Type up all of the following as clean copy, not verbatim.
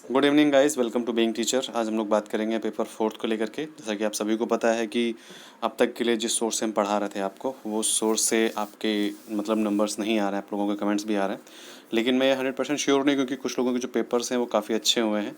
Good evening guys, welcome to Being Teacher. आज हम लोग बात करेंगे पेपर फोर्थ को लेकर के। जैसा कि आप सभी को पता है कि अब तक के लिए जिस सोर्स से हम पढ़ा रहे थे आपको, वो सोर्स से आपके मतलब नंबर्स नहीं आ रहे हैं, आप लोगों के कमेंट्स भी आ रहे हैं। लेकिन मैं 100% श्योर नहीं, क्योंकि कुछ लोगों के जो पेपर्स हैं वो काफ़ी अच्छे हुए हैं।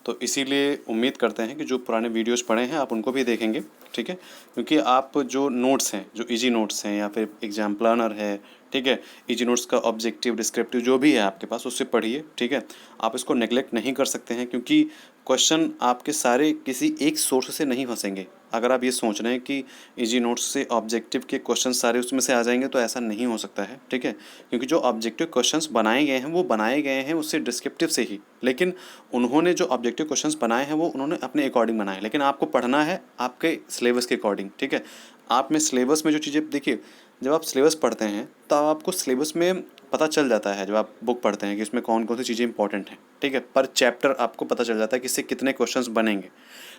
तो इसीलिए उम्मीद करते हैं कि जो पुराने वीडियोज़ पढ़े हैं आप उनको भी देखेंगे, ठीक है। क्योंकि आप जो नोट्स हैं, जो ईजी नोट्स हैं या फिर एग्जाम प्लानर है, ठीक है, ईजी नोट्स का ऑब्जेक्टिव डिस्क्रिप्टिव जो भी है आपके पास, उससे पढ़िए, ठीक है। आप इसको नेगलेक्ट नहीं कर सकते हैं, क्योंकि क्वेश्चन आपके सारे किसी एक सोर्स से नहीं फंसेंगे। अगर आप ये सोच रहे हैं कि इजी नोट्स से ऑब्जेक्टिव के क्वेश्चन सारे उसमें से आ जाएंगे, तो ऐसा नहीं हो सकता है, ठीक है। क्योंकि जो ऑब्जेक्टिव क्वेश्चंस बनाए गए हैं वो बनाए गए हैं उससे डिस्क्रिप्टिव से ही, लेकिन उन्होंने जो ऑब्जेक्टिव क्वेश्चंस बनाए हैं वो उन्होंने अपने अकॉर्डिंग बनाए, लेकिन आपको पढ़ना है आपके सिलेबस के अकॉर्डिंग, ठीक है। आप में सिलेबस में जो चीज़ें देखिए, जब आप सिलेबस पढ़ते हैं तब आपको सिलेबस में पता चल जाता है, जब आप बुक पढ़ते हैं, कि इसमें कौन कौन सी चीज़ें इंपॉर्टेंट हैं, ठीक है। पर चैप्टर आपको पता चल जाता है कि इससे कितने क्वेश्चंस बनेंगे।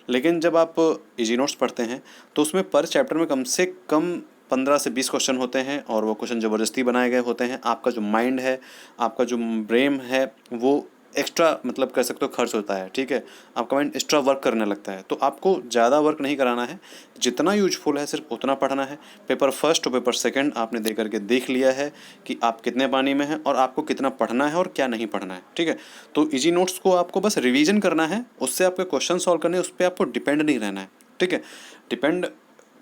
लेकिन जब आप इजी नोट्स पढ़ते हैं तो उसमें पर चैप्टर में कम से कम 15 से 20 क्वेश्चन होते हैं, और वो क्वेश्चन ज़बरदस्ती बनाए गए होते हैं। आपका जो माइंड है, आपका जो ब्रेन है, वो एक्स्ट्रा मतलब कह सकते हो खर्च होता है, ठीक है। आपका माइंड एक्स्ट्रा वर्क करने लगता है, तो आपको ज़्यादा वर्क नहीं कराना है, जितना यूजफुल है सिर्फ उतना पढ़ना है। पेपर फर्स्ट और पेपर सेकंड आपने दे करके देख लिया है कि आप कितने पानी में हैं और आपको कितना पढ़ना है और क्या नहीं पढ़ना है, ठीक है। तो इजी नोट्स को आपको बस रिवीजन करना है, उससे आपके क्वेश्चन सॉल्व करने, उस पर आपको डिपेंड नहीं रहना है, ठीक है। डिपेंड,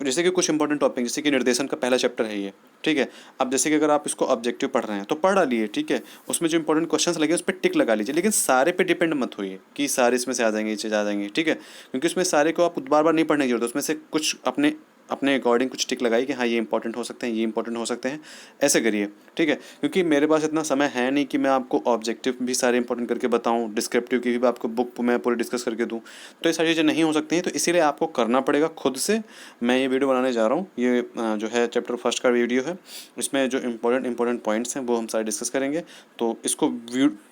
जैसे कि कुछ इंपॉर्टेंट टॉपिक, जैसे कि निर्देशन का पहला चैप्टर है ये, ठीक है। अब जैसे कि अगर आप इसको ऑब्जेक्टिव पढ़ रहे हैं तो पढ़ डालिए, ठीक है। उसमें जो इंपॉर्टेंट क्वेश्चंस लगे उस पर टिक लगा लीजिए, लेकिन सारे पे डिपेंड मत होइए कि सारे इसमें से आ जाएंगे, ये चीज़ आ जाएंगे, ठीक है। क्योंकि उसमें सारे को आप बार बार नहीं पढ़ने की जरूरत है, उसमें से कुछ अपने अपने अकॉर्डिंग कुछ टिक लगाइए कि हाँ ये इंपॉर्टेंट हो सकते हैं, ये इंपॉर्टेंट हो सकते हैं, ऐसे करिए, ठीक है। क्योंकि मेरे पास इतना समय है नहीं कि मैं आपको ऑब्जेक्टिव भी सारे इंपॉर्टेंट करके बताऊं, डिस्क्रिप्टिव की भी आपको बुक मैं पूरी डिस्कस करके दूं, तो ये सारी चीज़ें नहीं हो सकती हैं। तो इसीलिए आपको करना पड़ेगा खुद से। मैं ये वीडियो बनाने जा रहा हूँ, ये जो है चैप्टर फर्स्ट का वीडियो है, इसमें जो इंपॉर्टेंट पॉइंट्स हैं वो हम सारे डिस्कस करेंगे। तो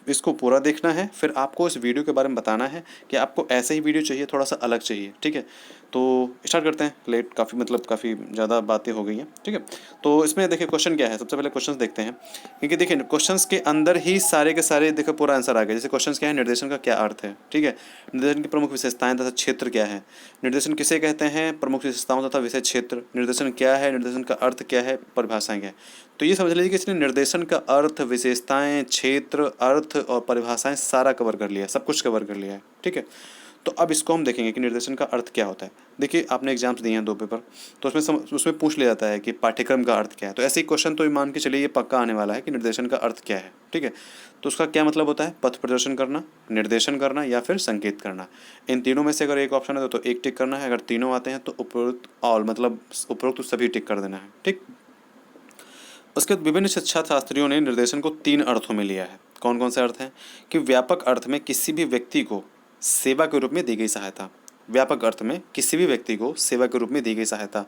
इसको पूरा देखना है, फिर आपको इस वीडियो के बारे में बताना है कि आपको ऐसे ही वीडियो चाहिए, थोड़ा सा अलग चाहिए, ठीक है। तो स्टार्ट करते हैं, लेट काफ़ी ज़्यादा बातें हो गई हैं, ठीक है। तो इसमें देखिए क्वेश्चन क्या है, सबसे पहले क्वेश्चंस देखते हैं, क्योंकि देखिए क्वेश्चंस के अंदर ही सारे के सारे देखो पूरा आंसर आ गया। जैसे क्वेश्चंस क्या है, निर्देशन का क्या अर्थ है, ठीक है। निर्देशन की प्रमुख विशेषताएं तथा क्षेत्र क्या है, निर्देशन किसे कहते हैं, प्रमुख विशेषताओं तथा विषय क्षेत्र, निर्देशन क्या है, निर्देशन का अर्थ क्या है, परिभाषाएं क्या है। तो ये समझ लीजिए कि इसने निर्देशन का अर्थ, विशेषताएं, क्षेत्र, अर्थ और परिभाषाएं सारा कवर कर लिया, सब कुछ कवर कर लिया है, ठीक है। तो अब इसको हम देखेंगे कि निर्देशन का अर्थ क्या होता है। देखिए आपने एग्जाम्स दिए हैं 2 पेपर, तो उसमें पूछ लिया जाता है कि पाठ्यक्रम का अर्थ क्या है। तो ऐसे ही क्वेश्चन तो ये मान के चलिए ये पक्का आने वाला है कि निर्देशन का अर्थ क्या है, ठीक है। तो उसका क्या मतलब होता है, पथ प्रदर्शन करना, निर्देशन करना या फिर संकेत करना। इन तीनों में से अगर एक ऑप्शन है तो एक टिक करना है, अगर तीनों आते हैं तो उपरोक्त ऑल मतलब उपरोक्त सभी टिक कर देना है, ठीक। उसके बाद विभिन्न शिक्षा शास्त्रियों ने निर्देशन को 3 अर्थों में लिया है। कौन कौन से अर्थ हैं, कि व्यापक अर्थ में किसी भी व्यक्ति को सेवा के रूप में दी गई सहायता, व्यापक अर्थ में किसी भी व्यक्ति को सेवा के रूप में दी गई सहायता।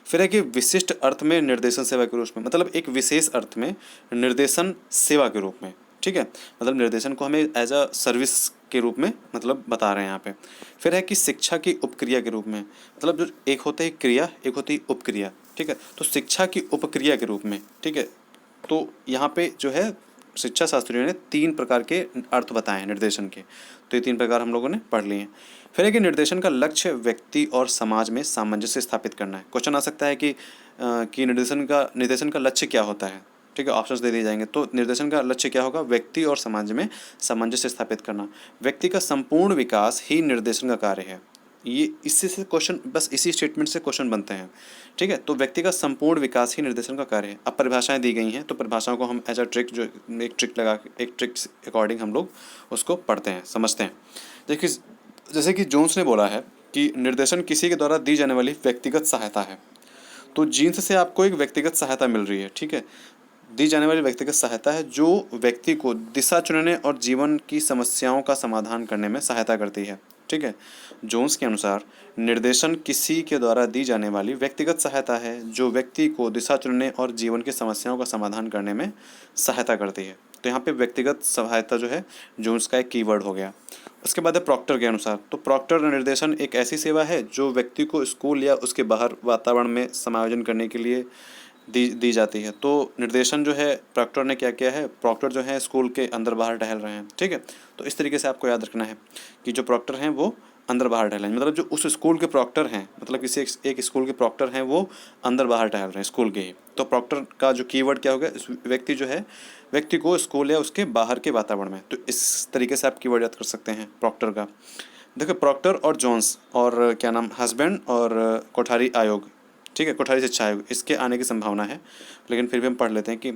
फिर है कि विशिष्ट अर्थ में निर्देशन सेवा के रूप में, मतलब एक विशेष अर्थ में निर्देशन सेवा के रूप में, ठीक है। मतलब निर्देशन को हमें एज अ सर्विस के रूप में मतलब बता रहे हैं यहाँ पे। फिर है कि शिक्षा की उपक्रिया के रूप में, मतलब जो एक होता है क्रिया, एक होती है उपक्रिया, ठीक है। तो शिक्षा की उपक्रिया के रूप में, ठीक है। तो यहाँ पे जो है शिक्षा शास्त्रियों ने 3 प्रकार के अर्थ बताए हैं निर्देशन के, तो ये 3 प्रकार हम लोगों ने पढ़ लिए हैं। फिर है कि निर्देशन का लक्ष्य व्यक्ति और समाज में सामंजस्य स्थापित करना है। क्वेश्चन आ सकता है कि निर्देशन का लक्ष्य क्या होता है, ठीक है। ऑप्शंस दे दिए जाएंगे, तो निर्देशन का लक्ष्य क्या होगा, व्यक्ति और समाज में सामंजस्य स्थापित करना। व्यक्ति का संपूर्ण विकास ही निर्देशन का कार्य है। ये इससे से क्वेश्चन, बस इसी स्टेटमेंट से क्वेश्चन बनते हैं, ठीक है। तो व्यक्ति का संपूर्ण विकास ही निर्देशन का कार्य है। अब परिभाषाएं दी गई हैं, तो परिभाषाओं को हम एज अ ट्रिक, जो एक ट्रिक अकॉर्डिंग हम लोग उसको पढ़ते हैं, समझते हैं। देखिए जैसे कि जोन्स ने बोला है कि निर्देशन किसी के द्वारा दी जाने वाली व्यक्तिगत सहायता है। तो जीन्स से आपको एक व्यक्तिगत सहायता मिल रही है, ठीक है। दी जाने वाली व्यक्तिगत सहायता है जो व्यक्ति को दिशा चुनने और जीवन की समस्याओं का समाधान करने में सहायता करती है, ठीक है। जोन्स के अनुसार निर्देशन किसी के द्वारा दी जाने वाली व्यक्तिगत सहायता है जो व्यक्ति को दिशा चुनने और जीवन की समस्याओं का समाधान करने में सहायता करती है। तो यहाँ पे व्यक्तिगत सहायता जो है जोन्स का एक कीवर्ड हो गया। उसके बाद है प्रॉक्टर के अनुसार, तो प्रॉक्टर निर्देशन एक ऐसी सेवा है जो व्यक्ति को स्कूल या उसके बाहर वातावरण में समायोजन करने के लिए दी जाती है। तो निर्देशन जो है प्रॉक्टर ने क्या किया है, प्रॉक्टर जो है स्कूल के अंदर बाहर टहल रहे हैं, ठीक है। तो इस तरीके से आपको याद रखना है कि जो प्रॉक्टर हैं वो अंदर बाहर टहल रहे हैं, मतलब जो उस स्कूल के प्रॉक्टर हैं, मतलब किसी एक स्कूल के प्रॉक्टर हैं वो अंदर बाहर टहल रहे हैं स्कूल के ही। तो प्रॉक्टर का जो कीवर्ड क्या होगा, इस व्यक्ति जो है, व्यक्ति को स्कूल या उसके बाहर के वातावरण में, तो इस तरीके से आप कीवर्ड याद कर सकते हैं प्रॉक्टर का। देखो प्रॉक्टर और जोन्स और क्या नाम, हस्बैंड और कोठारी आयोग, ठीक है, कोठारी शिक्षा आयोग, इसके आने की संभावना है। लेकिन फिर भी हम पढ़ लेते हैं कि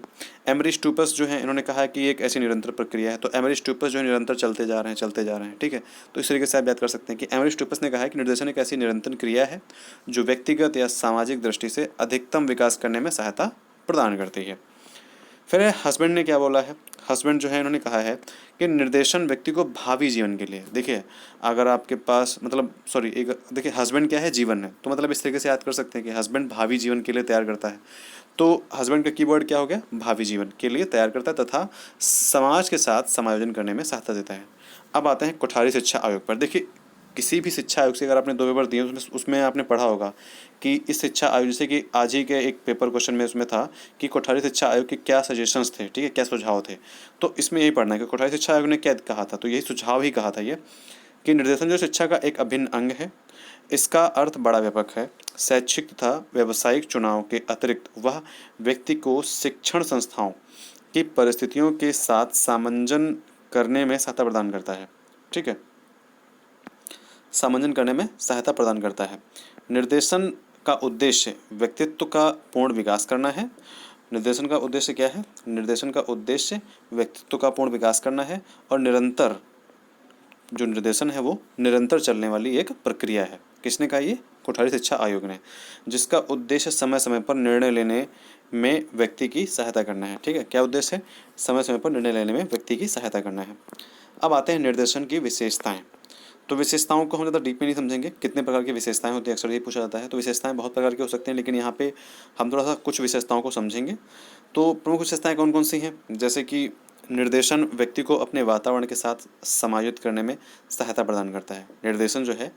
एमरी स्टूपस जो है, इन्होंने कहा है कि एक ऐसी निरंतर प्रक्रिया है। तो एमरी स्टूपस जो है निरंतर चलते जा रहे हैं, चलते जा रहे हैं, ठीक है। तो इस तरीके से आप याद कर सकते हैं कि एमरी स्टूपस ने कहा है कि निर्देशन एक ऐसी निरंतर क्रिया है जो व्यक्तिगत या सामाजिक दृष्टि से अधिकतम विकास करने में सहायता प्रदान करती है। फिर हस्बैंड ने क्या बोला है, हस्बैंड जो है इन्होंने कहा है कि निर्देशन व्यक्ति को भावी जीवन के लिए, देखिए अगर आपके पास मतलब सॉरी एक देखिए हस्बैंड क्या है, जीवन है, तो मतलब इस तरीके से याद कर सकते हैं कि हस्बैंड भावी जीवन के लिए तैयार करता है। तो हस्बैंड का कीवर्ड क्या हो गया, भावी जीवन के लिए तैयार करता है तथा समाज के साथ समायोजन करने में सहायता देता है। अब आते हैं कोठारी शिक्षा आयोग पर। देखिए किसी भी शिक्षा आयोग से अगर आपने 2 पेपर दिए उसमें आपने पढ़ा होगा कि इस शिक्षा आयोग, जैसे कि आज ही के एक पेपर क्वेश्चन में उसमें था कि कोठारी शिक्षा आयोग के क्या सजेशंस थे, ठीक है, क्या सुझाव थे। तो इसमें यही पढ़ना है कि कोठारी शिक्षा आयोग ने क्या कहा था, तो यही सुझाव ही कहा था ये कि निर्देशन जो शिक्षा का एक अभिन्न अंग है, इसका अर्थ बड़ा व्यापक है। शैक्षिक तथा व्यावसायिक चुनाव के अतिरिक्त वह व्यक्ति को शिक्षण संस्थाओं की परिस्थितियों के साथ सामंजन करने में सहायता प्रदान करता है, ठीक है, सामंजन करने में सहायता प्रदान करता है। निर्देशन का उद्देश्य व्यक्तित्व का पूर्ण विकास करना है। निर्देशन का उद्देश्य क्या है, निर्देशन का उद्देश्य व्यक्तित्व का पूर्ण विकास करना है और निरंतर जो निर्देशन है वो निरंतर चलने वाली एक प्रक्रिया है। किसने कहा, ये कोठारी शिक्षा आयोग ने, जिसका उद्देश्य समय समय पर निर्णय लेने में व्यक्ति की सहायता करना है, ठीक है। क्या उद्देश्य है, समय समय पर निर्णय लेने में व्यक्ति की सहायता करना है। अब आते हैं निर्देशन की विशेषताएं। तो विशेषताओं को हम ज़्यादा डीप में नहीं समझेंगे, कितने प्रकार की विशेषताएं होती हैं अक्सर ये पूछा जाता है। तो विशेषताएं बहुत प्रकार की हो सकती हैं, लेकिन यहाँ पे हम थोड़ा सा कुछ विशेषताओं को समझेंगे। तो प्रमुख विशेषताएं कौन कौन सी हैं, जैसे कि निर्देशन व्यक्ति को अपने वातावरण के साथ समायोजित करने में सहायता प्रदान करता है। निर्देशन जो है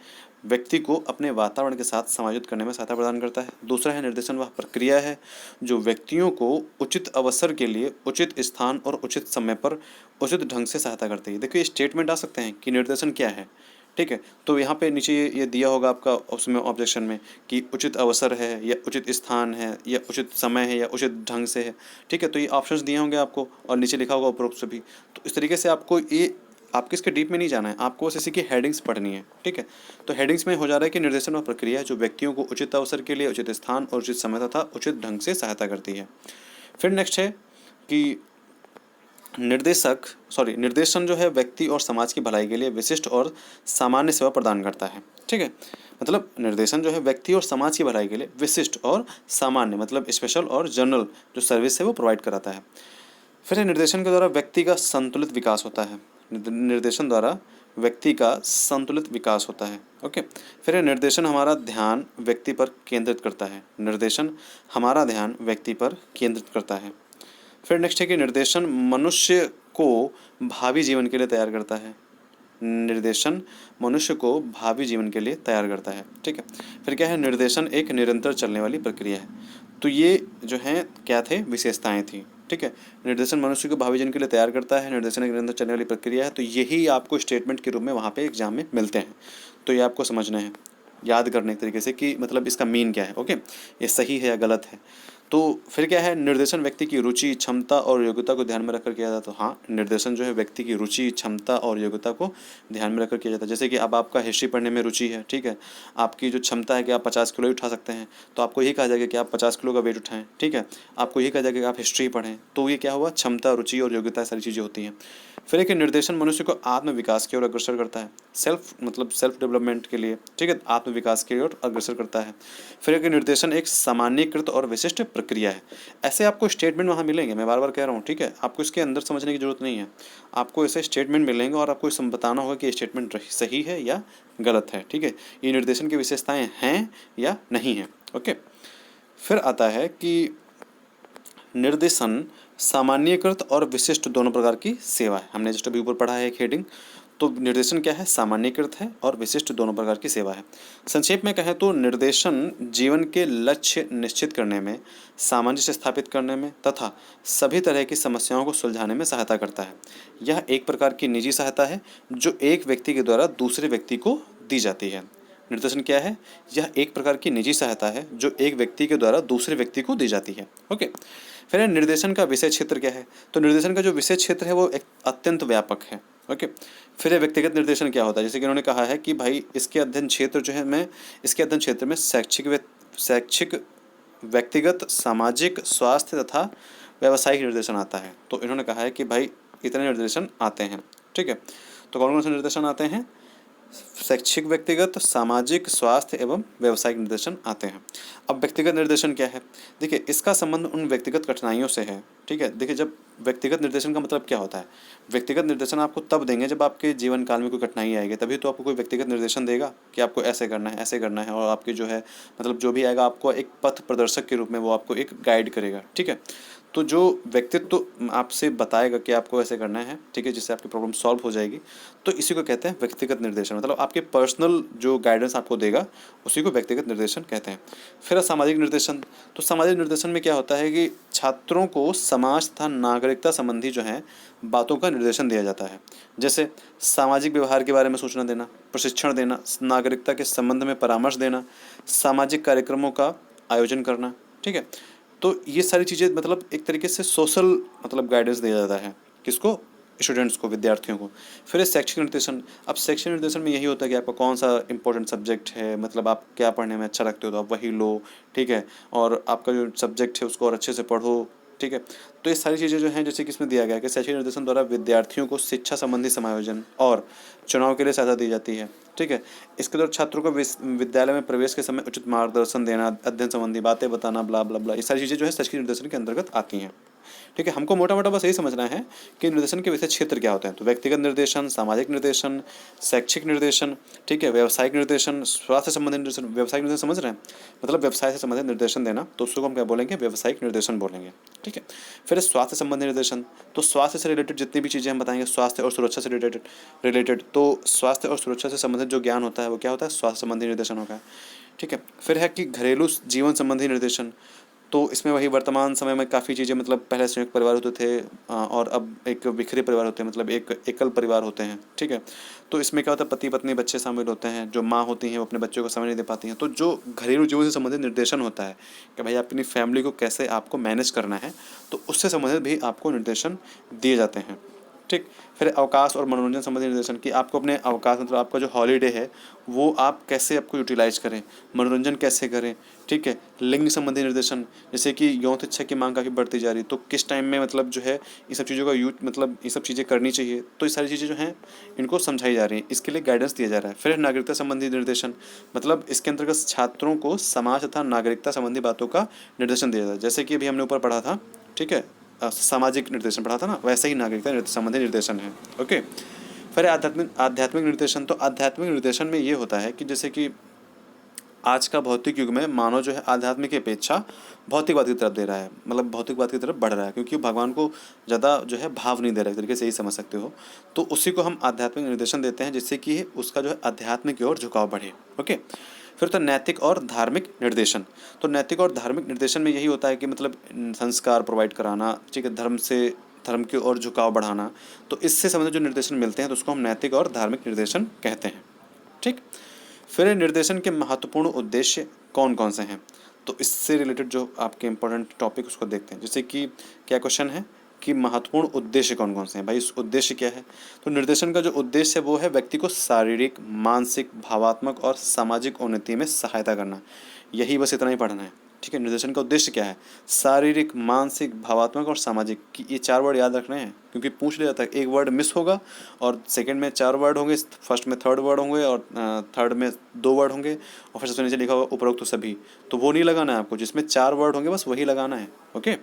व्यक्ति को अपने वातावरण के साथ समायोजित करने में सहायता प्रदान करता है। दूसरा है निर्देशन वह प्रक्रिया है जो व्यक्तियों को उचित अवसर के लिए उचित स्थान और उचित समय पर उचित ढंग से सहायता करती है। देखिए स्टेटमेंट आ सकते हैं कि निर्देशन क्या है, ठीक है। तो यहाँ पे नीचे ये दिया होगा आपका उसमें ऑब्जेक्शन में कि उचित अवसर है या उचित स्थान है या उचित समय है या उचित ढंग से है, ठीक है। तो ये ऑप्शंस दिए होंगे आपको और नीचे लिखा होगा उपरोक्त सभी। तो इस तरीके से आपको ये आपके इसके डीप में नहीं जाना है, आपको बस इसी की हेडिंग्स पढ़नी है, ठीक है। तो हेडिंग्स में हो जा रहा है कि निर्देशन और प्रक्रिया है जो व्यक्तियों को उचित अवसर के लिए उचित स्थान और उचित समय तथा उचित ढंग से सहायता करती है। फिर नेक्स्ट है कि निर्देशन जो है व्यक्ति और समाज की भलाई के लिए विशिष्ट और सामान्य सेवा प्रदान करता है, ठीक है। मतलब निर्देशन जो है व्यक्ति और समाज की भलाई के लिए विशिष्ट और सामान्य मतलब स्पेशल और जनरल जो सर्विस है वो प्रोवाइड कराता है। फिर निर्देशन के द्वारा व्यक्ति का संतुलित विकास होता है। निर्देशन द्वारा व्यक्ति का संतुलित विकास होता है, ओके। फिर निर्देशन हमारा ध्यान व्यक्ति पर केंद्रित करता है। निर्देशन हमारा ध्यान व्यक्ति पर केंद्रित करता है। फिर नेक्स्ट है कि निर्देशन मनुष्य को भावी जीवन के लिए तैयार करता है। निर्देशन मनुष्य को भावी जीवन के लिए तैयार करता है, ठीक है। फिर क्या है, निर्देशन एक निरंतर चलने वाली प्रक्रिया है। तो ये जो हैं क्या थे, विशेषताएं थी, ठीक है। निर्देशन मनुष्य को भावी जीवन के लिए तैयार करता है, निर्देशन एक निरंतर चलने वाली प्रक्रिया है। तो यही आपको स्टेटमेंट के रूप में वहाँ पे एग्जाम में मिलते हैं। तो ये आपको समझना है, याद करने के तरीके से कि मतलब इसका मीन क्या है, ओके, ये सही है या गलत है। तो फिर क्या है, निर्देशन व्यक्ति की रुचि क्षमता और योग्यता को ध्यान में रखकर किया जाता है। तो हाँ, निर्देशन जो है व्यक्ति की रुचि क्षमता और योग्यता को ध्यान में रखकर किया जाता है। जैसे कि अब आपका हिस्ट्री पढ़ने में रुचि है, ठीक है, आपकी जो क्षमता है कि आप 50 किलो ही उठा सकते हैं, तो आपको यही कहा जाएगा कि आप 50 किलो का वेट उठाएं, ठीक है। आपको यही कहा जाएगा कि आप हिस्ट्री पढ़ें। तो ये क्या हुआ, क्षमता रुचि और योग्यता सारी चीज़ें होती हैं। फिर एक निर्देशन मनुष्य को आत्म विकास की ओर अग्रसर करता है, सेल्फ डेवलपमेंट के लिए, ठीक है, आत्म विकास की ओर अग्रसर करता है। फिर एक निर्देशन एक सामान्यीकृत और विशिष्ट प्रक्रिया है। ऐसे आपको स्टेटमेंट वहाँ मिलेंगे, मैं बार बार कह रहा हूँ, ठीक है। आपको इसके अंदर समझने की जरूरत नहीं है, आपको ऐसे स्टेटमेंट मिलेंगे और आपको इसे बताना होगा कि ये स्टेटमेंट सही है या गलत है, ठीक है, ये निर्देशन की विशेषताएं हैं या नहीं है, ओके। फिर आता है कि निर्देशन सामान्यीकृत और विशिष्ट दोनों प्रकार की सेवा है। हमने जस्ट अभी ऊपर पढ़ा है एक हेडिंग। तो निर्देशन क्या है? सामान्यीकृत है और विशिष्ट दोनों प्रकार की सेवा है। संक्षेप में कहें तो निर्देशन जीवन के लक्ष्य निश्चित करने में, सामंजस्य स्थापित करने में तथा सभी तरह की समस्याओं को सुलझाने में सहायता करता है। यह एक प्रकार की निजी सहायता है जो एक व्यक्ति के द्वारा दूसरे व्यक्ति को दी जाती है। निर्देशन क्या है? यह एक प्रकार की निजी सहायता है जो एक व्यक्ति के द्वारा दूसरे व्यक्ति को दी जाती है। ओके, फिर निर्देशन का विषय क्षेत्र क्या है? तो निर्देशन का जो विषय क्षेत्र है वो एक अत्यंत व्यापक है। ओके, फिर व्यक्तिगत निर्देशन क्या होता है? जैसे कि उन्होंने कहा है कि भाई इसके अध्ययन क्षेत्र जो है मैं इसके अध्ययन क्षेत्र में शैक्षिक, व्यक्तिगत, सामाजिक, स्वास्थ्य तथा व्यावसायिक निर्देशन आता है। तो इन्होंने कहा है कि भाई इतने निर्देशन आते हैं। ठीक है, तो कौन कौन से निर्देशन आते हैं? शैक्षिक, व्यक्तिगत, सामाजिक, स्वास्थ्य एवं व्यावसायिक निर्देशन आते हैं। अब व्यक्तिगत निर्देशन क्या है? देखिए, इसका संबंध उन व्यक्तिगत कठिनाइयों से है। ठीक है, देखिए जब व्यक्तिगत निर्देशन का मतलब क्या होता है? व्यक्तिगत निर्देशन आपको तब देंगे जब आपके जीवन काल में कोई कठिनाई आएगी, तभी तो आपको कोई व्यक्तिगत निर्देशन देगा कि आपको ऐसे करना है, ऐसे करना है, और आपकी जो है मतलब जो भी आएगा आपको एक पथ प्रदर्शक के रूप में वो आपको एक गाइड करेगा। ठीक है, तो जो व्यक्तित्व आपसे बताएगा कि आपको ऐसे करना है, ठीक है, जिससे आपकी प्रॉब्लम सॉल्व हो जाएगी, तो इसी को कहते हैं व्यक्तिगत निर्देशन। मतलब आपके पर्सनल जो गाइडेंस आपको देगा उसी को व्यक्तिगत निर्देशन कहते हैं। फिर सामाजिक निर्देशन। तो सामाजिक निर्देशन में क्या होता है कि छात्रों को समाज तथा नागरिकता संबंधी जो है बातों का निर्देशन दिया जाता है। जैसे सामाजिक व्यवहार के बारे में सूचना देना, प्रशिक्षण देना, नागरिकता के संबंध में परामर्श देना, सामाजिक कार्यक्रमों का आयोजन करना। ठीक है, तो ये सारी चीज़ें मतलब एक तरीके से सोशल मतलब गाइडेंस दिया जाता है। किसको? स्टूडेंट्स को, विद्यार्थियों को। फिर है शैक्षिक निर्देशन। अब शैक्षिक निर्देशन में यही होता है कि आपका कौन सा इंपॉर्टेंट सब्जेक्ट है, मतलब आप क्या पढ़ने में अच्छा लगते हो तो आप वही लो। ठीक है, और आपका जो सब्जेक्ट है उसको और अच्छे से पढ़ो। ठीक है, तो ये सारी चीज़ें जो हैं जैसे कि इसमें दिया गया है कि शैक्षिक निर्देशन द्वारा विद्यार्थियों को शिक्षा संबंधी समायोजन और चुनाव के लिए सहायता दी जाती है। ठीक है, इसके द्वारा छात्रों को विद्यालय में प्रवेश के समय उचित मार्गदर्शन देना, अध्ययन संबंधी बातें बताना, ब्ला ब्ला ब्ला, ये सारी चीज़ें जो है शैक्षिक निर्देशन के अंतर्गत आती हैं। ठीक है, हमको मोटा मोटा बस यही समझना है कि निर्देशन के विषय क्षेत्र क्या होते हैं। तो व्यक्तिगत निर्देशन, सामाजिक निर्देशन, शैक्षिक निर्देशन, ठीक है, व्यावसायिक निर्देशन, स्वास्थ्य संबंधित निर्देशन। व्यावसायिक निर्देशन समझ रहे हैं? मतलब व्यवसाय से संबंधित निर्देशन देना, तो उसको हम क्या बोलेंगे? व्यावसायिक निर्देशन बोलेंगे। ठीक है, फिर स्वास्थ्य संबंधी निर्देशन। तो स्वास्थ्य से रिलेटेड जितनी भी चीज़ें हम बताएंगे, स्वास्थ्य और सुरक्षा से रिलेटेड तो स्वास्थ्य और सुरक्षा से संबंधित जो ज्ञान होता है वो क्या होता है? स्वास्थ्य संबंधी निर्देशन होगा। ठीक है, फिर है कि घरेलू जीवन संबंधी निर्देशन। तो इसमें वही वर्तमान समय में काफ़ी चीज़ें मतलब पहले संयुक्त परिवार होते थे और अब एक बिखरे परिवार होते हैं, मतलब एक एकल परिवार होते हैं। ठीक है, तो इसमें क्या होता है? पति पत्नी बच्चे शामिल होते हैं। जो माँ होती हैं वो अपने बच्चों को समय नहीं दे पाती हैं। तो जो घरेलू जीवन से संबंधित निर्देशन होता है कि भाई अपनी फैमिली को कैसे आपको मैनेज करना है, तो उससे संबंधित भी आपको निर्देशन दिए जाते हैं। ठीक, फिर अवकाश और मनोरंजन संबंधी निर्देशन कि आपको अपने अवकाश मतलब आपका जो हॉलीडे है वो आप कैसे आपको यूटिलाइज करें, मनोरंजन कैसे करें। ठीक है, लिंग संबंधी निर्देशन, जैसे कि यौन इच्छा की मांग काफ़ी बढ़ती जा रही है, तो किस टाइम में मतलब जो है ये सब चीज़ों का यूज मतलब ये सब चीज़ें करनी चाहिए, तो ये सारी चीज़ें जो हैं इनको समझाई जा रही हैं, इसके लिए गाइडेंस दिया जा रहा है। फिर नागरिकता संबंधी निर्देशन, मतलब इसके अंतर्गत छात्रों को समाज तथा नागरिकता संबंधी बातों का निर्देशन दिया जाता है। जैसे कि अभी हमने ऊपर पढ़ा था, ठीक है, सामाजिक निर्देशन पढ़ा था ना, वैसे ही नागरिकता संबंधी निर्देशन है। ओके, फिर आध्यात्मिक निर्देशन। तो आध्यात्मिक निर्देशन में ये होता है कि जैसे कि आज का भौतिक युग में मानव जो है आध्यात्मिक की अपेक्षा भौतिकवाद की तरफ दे रहा है, मतलब भौतिकवाद की तरफ बढ़ रहा है, क्योंकि भगवान को ज़्यादा जो है भाव नहीं दे रहा है, एक तरीके से यही समझ सकते हो। तो उसी को हम आध्यात्मिक निर्देशन देते हैं, जिससे कि उसका जो है अध्यात्म की ओर झुकाव बढ़े। ओके, फिर तो नैतिक और धार्मिक निर्देशन। तो नैतिक और धार्मिक निर्देशन में यही होता है कि मतलब संस्कार प्रोवाइड कराना, ठीक है, धर्म की ओर झुकाव बढ़ाना। तो इससे संबंधित जो निर्देशन मिलते हैं तो उसको हम नैतिक और धार्मिक निर्देशन कहते हैं। ठीक, फिर निर्देशन के महत्वपूर्ण उद्देश्य कौन कौन से हैं, तो इससे रिलेटेड जो आपके इंपॉर्टेंट टॉपिक उसको देखते हैं। जैसे कि क्या क्वेश्चन है कि महत्वपूर्ण उद्देश्य कौन कौन से हैं, भाई इस उद्देश्य क्या है? तो निर्देशन का जो उद्देश्य है वो है व्यक्ति को शारीरिक, मानसिक, भावात्मक और सामाजिक उन्नति में सहायता करना। यही बस इतना ही पढ़ना है। ठीक है, निर्देशन का उद्देश्य क्या है? शारीरिक, मानसिक, भावात्मक और सामाजिक की ये 4 वर्ड याद रखने हैं, क्योंकि पूछ लिया जाता है, एक वर्ड मिस होगा और सेकंड में 4 वर्ड होंगे, फर्स्ट में 3rd वर्ड होंगे और थर्ड में 2 वर्ड होंगे और फिर सबसे नीचे लिखा होगा उपरोक्त तो सभी, तो वो नहीं लगाना है आपको, जिसमें 4 वर्ड होंगे बस वही लगाना है। ओके,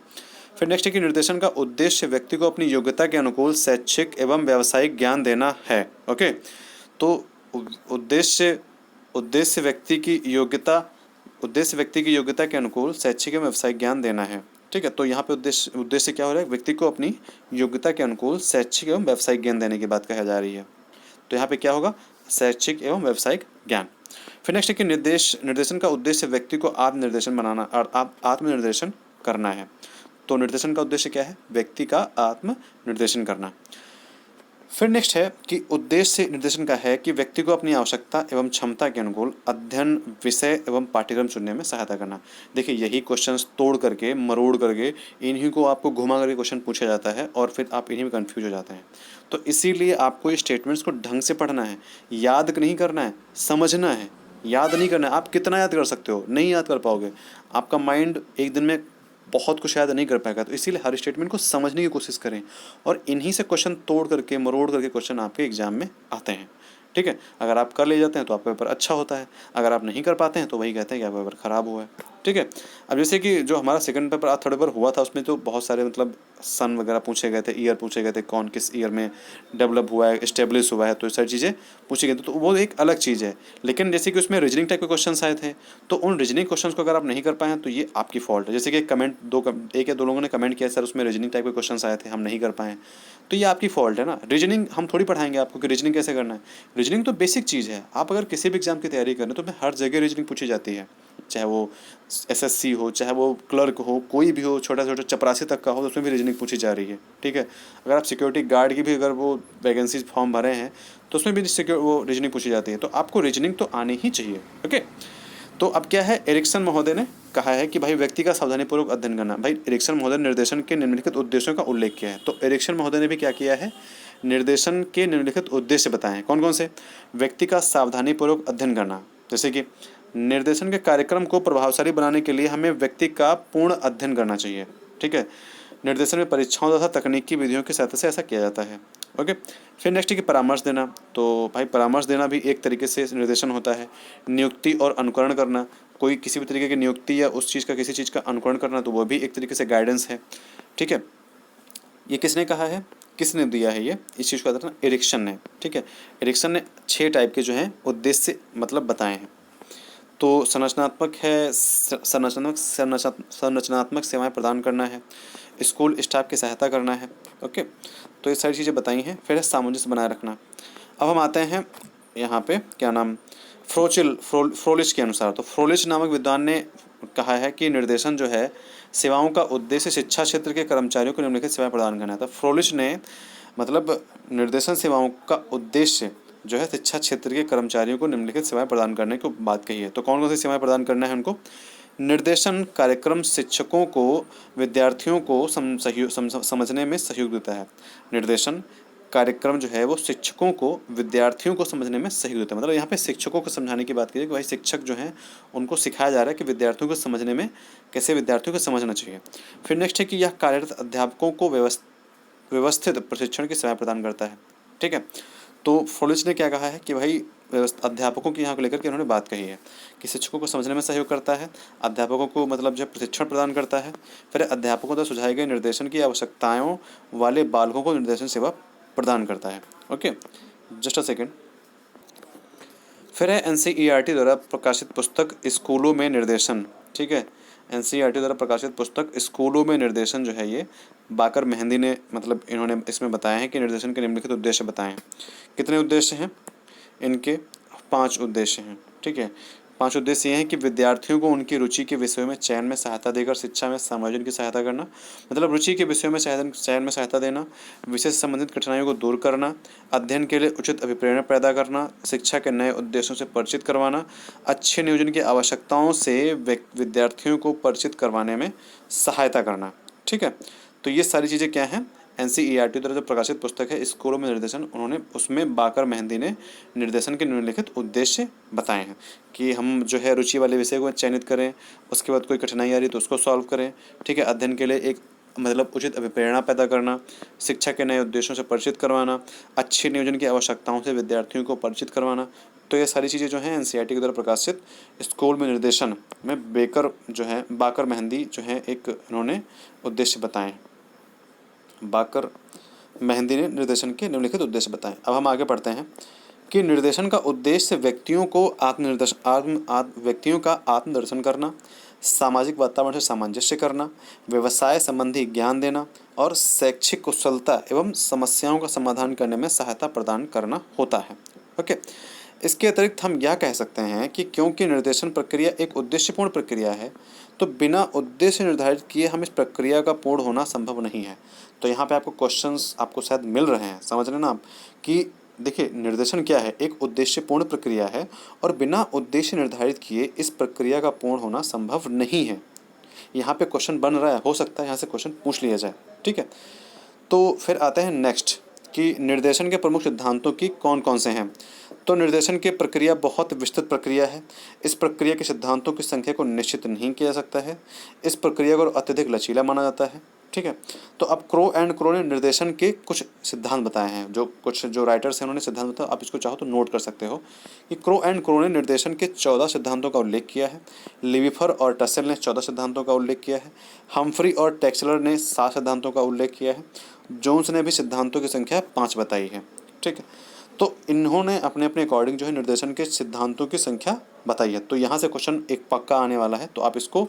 फिर नेक्स्ट है कि निर्देशन का उद्देश्य व्यक्ति को अपनी योग्यता के अनुकूल शैक्षिक एवं व्यावसायिक ज्ञान देना है। ओके, तो उद्देश्य उद्देश्य व्यक्ति की योग्यता के अनुकूल शैक्षिक एवं व्यावसायिक ज्ञान देना है। ठीक है, तो यहाँ पे उद्देश्य क्या हो रहा है? व्यक्ति को अपनी योग्यता के अनुकूल शैक्षिक एवं व्यावसायिक ज्ञान देने की बात कही जा रही है। तो यहाँ पे क्या होगा, शैक्षिक एवं व्यावसायिक ज्ञान। फिर नेक्स्ट है कि निर्देशन का उद्देश्य व्यक्ति को आत्मनिर्देशन बनाना और आत्मनिर्देशन करना है। तो निर्देशन का उद्देश्य क्या है, व्यक्ति का आत्मनिर्देशन करना। फिर नेक्स्ट है कि उद्देश्य निर्देशन का है कि व्यक्ति को अपनी आवश्यकता एवं क्षमता के अनुकूल अध्ययन विषय एवं पाठ्यक्रम चुनने में सहायता करना। देखिए यही क्वेश्चंस तोड़ करके मरोड़ करके इन्हीं को आपको घुमा करके क्वेश्चन पूछा जाता है और फिर आप इन्हीं में कंफ्यूज हो जाते हैं। तो इसीलिए आपको ये स्टेटमेंट्स को ढंग से पढ़ना है, याद नहीं करना है, समझना है, याद नहीं करना है। आप कितना याद कर सकते हो, नहीं याद कर पाओगे, आपका माइंड एक दिन में बहुत कुछ याद नहीं कर पाएगा। तो इसीलिए हर स्टेटमेंट को समझने की कोशिश करें और इन्हीं से क्वेश्चन तोड़ करके मरोड़ करके क्वेश्चन आपके एग्जाम में आते हैं। ठीक है, अगर आप कर ले जाते हैं तो आपका पेपर अच्छा होता है, अगर आप नहीं कर पाते हैं तो वही कहते हैं कि आपका पेपर ख़राब हुआ है। ठीक है, अब जैसे कि जो हमारा सेकंड पेपर आज थर्ड पेपर हुआ था उसमें तो बहुत सारे मतलब सन वगैरह पूछे गए थे, ईयर पूछे गए थे, कौन किस ईयर में डेवलप हुआ है, इस्टेब्लिश हुआ है, तो ये सारी चीज़ें पूछी गई थी, तो वो एक अलग चीज़ है। लेकिन जैसे कि उसमें रीजनिंग टाइप के क्वेश्चन आए थे, तो उन रीजनिंग क्वेश्चन को अगर आप नहीं कर पाए हैं तो ये आपकी फॉल्ट है। जैसे कि एक या दो लोगों ने कमेंट किया सर उसमें रीजनिंग टाइप के क्वेश्चन आए थे हम नहीं कर पाए, तो ये आपकी फॉल्ट है ना। रीजनिंग हम थोड़ी पढ़ाएंगे आपको कि रीजनिंग कैसे करना है। रीजनिंग तो बेसिक चीज़ है, आप अगर किसी भी एग्जाम की तैयारी करें तो उसमें हर जगह रीजनिंग पूछी जाती है, चाहे वो एसएससी हो, चाहे वो क्लर्क हो, कोई भी हो, छोटा छोटा चपरासी तक का हो, तो उसमें भी रीजनिंग पूछी जा रही है। ठीक है, अगर आप सिक्योरिटी गार्ड की भी अगर वो वैकेंसीज फॉर्म भरे हैं तो उसमें भी वो रीजनिंग पूछी जाती है, तो आपको रीजनिंग तो आनी ही चाहिए। ओके, तो अब क्या है, एरिक्सन महोदय ने कहा है कि भाई व्यक्ति का सावधानीपूर्वक अध्ययन करना। भाई एरिक्सन महोदय ने निर्देशन के निम्नलिखित उद्देश्यों का उल्लेख किया है, तो एरिक्सन महोदय ने भी क्या किया है, निर्देशन के निम्नलिखित उद्देश्य बताएं। कौन कौन से, व्यक्ति का सावधानीपूर्वक अध्ययन करना, जैसे कि निर्देशन के कार्यक्रम को प्रभावशाली बनाने के लिए हमें व्यक्ति का पूर्ण अध्ययन करना चाहिए। ठीक है, निर्देशन में परीक्षाओं तथा तकनीकी विधियों की सहायता से ऐसा किया जाता है। ओके, फिर नेक्स्ट है कि परामर्श देना। तो भाई परामर्श देना भी एक तरीके से निर्देशन होता है। नियुक्ति और अनुकरण करना, कोई किसी भी तरीके की नियुक्ति या उस चीज़ का किसी चीज़ का अनुकरण करना, तो वो भी एक तरीके से गाइडेंस है। ठीक है, ये किसने कहा है, किसने दिया है ये, इस चीज़ को बताना एरिक्सन ने। ठीक है, एरिक्सन ने 6 टाइप के जो हैं उद्देश्य मतलब बताए हैं। तो संरचनात्मक है, संरचनात्मक सेवाएं प्रदान करना है, स्कूल स्टाफ की सहायता करना है। ओके, तो ये सारी चीज़ें बताई हैं। फिर है सामंजस्य बनाए रखना। अब हम आते हैं यहाँ पे क्या नाम, फ्रोलिच के अनुसार। तो फ्रोलिच नामक विद्वान ने कहा है कि निर्देशन जो है सेवाओं का उद्देश्य शिक्षा क्षेत्र के कर्मचारियों को निम्नलिखित सेवाएं प्रदान करना है। तो फ्रोलिच ने मतलब निर्देशन सेवाओं का उद्देश्य जो है शिक्षा क्षेत्र के कर्मचारियों को निम्नलिखित सेवाएं प्रदान करने की बात कही है। तो कौन कौन सी सेवाएं प्रदान करना है उनको, निर्देशन कार्यक्रम शिक्षकों को विद्यार्थियों को समझने में सहयोग देता है। निर्देशन कार्यक्रम जो है वो शिक्षकों को विद्यार्थियों को समझने में सहयोग देता है। मतलब यहाँ पे शिक्षकों को समझाने की बात की है कि भाई शिक्षक जो हैं उनको सिखाया जा रहा है कि विद्यार्थियों को समझने में कैसे विद्यार्थियों को समझना चाहिए। फिर नेक्स्ट है कि यह कार्यरत अध्यापकों को व्यवस्थित प्रशिक्षण की सेवाएं प्रदान करता है। ठीक है, तो फ्रोलिच ने क्या कहा है कि भाई अध्यापकों की यहाँ को लेकर के उन्होंने बात कही है कि शिक्षकों को समझने में सहयोग करता है, अध्यापकों को मतलब जो प्रशिक्षण प्रदान करता है, फिर अध्यापकों द्वारा सुझाए गए निर्देशन की आवश्यकताओं वाले बालकों को निर्देशन सेवा प्रदान करता है। Okay, just a second. फिर है एनसीईआरटी द्वारा प्रकाशित पुस्तक स्कूलों में निर्देशन। ठीक है, एनसीईआरटी द्वारा प्रकाशित पुस्तक स्कूलों में निर्देशन जो है ये बाकर मेहंदी ने मतलब इन्होंने इसमें बताया है कि निर्देशन के निम्नलिखित उद्देश्य बताएं। कितने उद्देश्य हैं इनके, 5 उद्देश्य हैं। ठीक है, 5 उद्देश्य ये हैं कि विद्यार्थियों को उनकी रुचि के विषयों में चयन में सहायता देकर शिक्षा में समायोजन की सहायता करना, मतलब रुचि के विषयों में चयन में सहायता देना, विषय से संबंधित कठिनाइयों को दूर करना, अध्ययन के लिए उचित अभिप्रेरणा पैदा करना, शिक्षा के नए उद्देश्यों से परिचित करवाना, अच्छे नियोजन की आवश्यकताओं से विद्यार्थियों को परिचित करवाने में सहायता करना। ठीक है, तो ये सारी चीज़ें क्या हैं, एनसीईआरटी द्वारा जो प्रकाशित पुस्तक है स्कूलों में निर्देशन, उन्होंने उसमें बाकर मेहंदी ने निर्देशन के निम्नलिखित उद्देश्य बताए हैं कि हम जो है रुचि वाले विषय को चयनित करें, उसके बाद कोई कठिनाई आ रही तो उसको सॉल्व करें। ठीक है, अध्ययन के लिए एक मतलब उचित अभिप्रेरणा पैदा करना, शिक्षा के नए उद्देश्यों से परिचित करवाना, अच्छे नियोजन की आवश्यकताओं से विद्यार्थियों को परिचित करवाना। तो ये सारी चीज़ें जो हैं एनसीईआरटी के द्वारा प्रकाशित स्कूल में निर्देशन में बाकर मेहंदी जो है एक इन्होंने उद्देश्य बताए। बाकर मेहंदी ने निर्देशन के निम्नलिखित उद्देश्य बताएं। अब हम आगे पढ़ते हैं कि निर्देशन का उद्देश्य व्यक्तियों का आत्मदर्शन करना, सामाजिक वातावरण से सामंजस्य करना, व्यवसाय संबंधी ज्ञान देना और शैक्षिक कुशलता एवं समस्याओं का समाधान करने में सहायता प्रदान करना होता है। ओके। इसके अतिरिक्त हम यह कह सकते हैं कि क्योंकि निर्देशन प्रक्रिया एक उद्देश्यपूर्ण प्रक्रिया है, तो बिना उद्देश्य निर्धारित किए हम इस प्रक्रिया का पूर्ण होना संभव नहीं है। तो यहाँ पे आपको क्वेश्चंस आपको शायद मिल रहे हैं, समझ रहे ना आप, कि देखिए निर्देशन क्या है, एक उद्देश्यपूर्ण प्रक्रिया है और बिना उद्देश्य निर्धारित किए इस प्रक्रिया का पूर्ण होना संभव नहीं है। यहाँ पे क्वेश्चन बन रहा है, हो सकता है यहाँ से क्वेश्चन पूछ लिया जाए। ठीक है, तो फिर आते हैं नेक्स्ट कि निर्देशन के प्रमुख सिद्धांतों की कौन कौन से हैं। तो निर्देशन की प्रक्रिया बहुत विस्तृत प्रक्रिया है। इस प्रक्रिया के सिद्धांतों की संख्या को निश्चित नहीं किया जा सकता है। इस प्रक्रिया को अत्यधिक लचीला माना जाता है। ठीक है, तो अब क्रो एंड क्रो ने निर्देशन के कुछ सिद्धांत बताए हैं, जो राइटर्स हैं उन्होंने सिद्धांत बताया, आप इसको चाहो तो नोट कर सकते हो कि क्रो एंड क्रो ने निर्देशन के 14 सिद्धांतों का उल्लेख किया है। लिविफर और टसेल ने 14 सिद्धांतों का उल्लेख किया है। हम्फ्री और टेक्सलर ने 7 सिद्धांतों का उल्लेख किया है। जोन्स ने भी सिद्धांतों की संख्या 5 बताई है। ठीक है, तो इन्होंने अपने अपने अकॉर्डिंग जो है निर्देशन के सिद्धांतों की संख्या बताई है। तो यहाँ से क्वेश्चन एक पक्का आने वाला है, तो आप इसको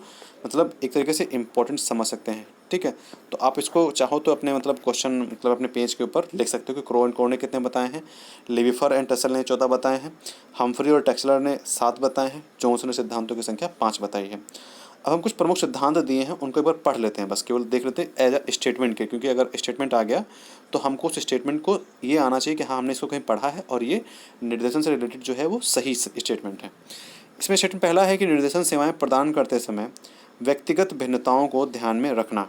मतलब एक तरीके से इम्पोर्टेंट समझ सकते हैं। ठीक है, तो आप इसको चाहो तो अपने मतलब क्वेश्चन मतलब अपने पेज के ऊपर लिख सकते हो कि क्रो एंड क्रो ने कितने बताए हैं, लिविफर एंड टसल ने 14 बताए हैं, हम्फ्री और टेक्सलर ने 7 बताए हैं, जोन्स ने सिद्धांतों की संख्या 5 बताई है। अब हम कुछ प्रमुख सिद्धांत दिए हैं, उनको एक बार पढ़ लेते हैं, बस केवल देख लेते हैं एज अ स्टेटमेंट के, क्योंकि अगर स्टेटमेंट आ गया तो हमको उस स्टेटमेंट को ये आना चाहिए कि हाँ हमने इसको कहीं पढ़ा है और ये निर्देशन से रिलेटेड जो है वो सही स्टेटमेंट है। इसमें स्टेटमेंट पहला है कि निर्देशन सेवाएं प्रदान करते समय व्यक्तिगत भिन्नताओं को ध्यान में रखना।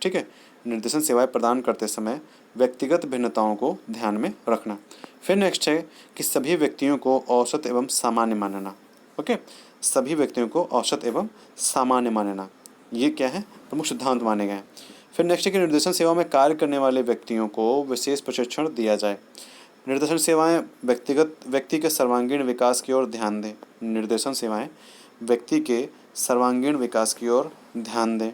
ठीक है, निर्देशन सेवाएं प्रदान करते समय व्यक्तिगत भिन्नताओं को ध्यान में रखना। फिर नेक्स्ट है कि सभी व्यक्तियों को औसत एवं सामान्य मानना। ओके, सभी व्यक्तियों को औसत एवं सामान्य मानना, ये क्या है, प्रमुख सिद्धांत माने गए हैं। फिर नेक्स्ट है कि निर्देशन सेवा में कार्य करने वाले व्यक्तियों को विशेष प्रशिक्षण दिया जाए। निर्देशन सेवाएं व्यक्ति के सर्वांगीण विकास की ओर ध्यान दें। निर्देशन सेवाएं व्यक्ति के सर्वांगीण विकास की ओर ध्यान दें।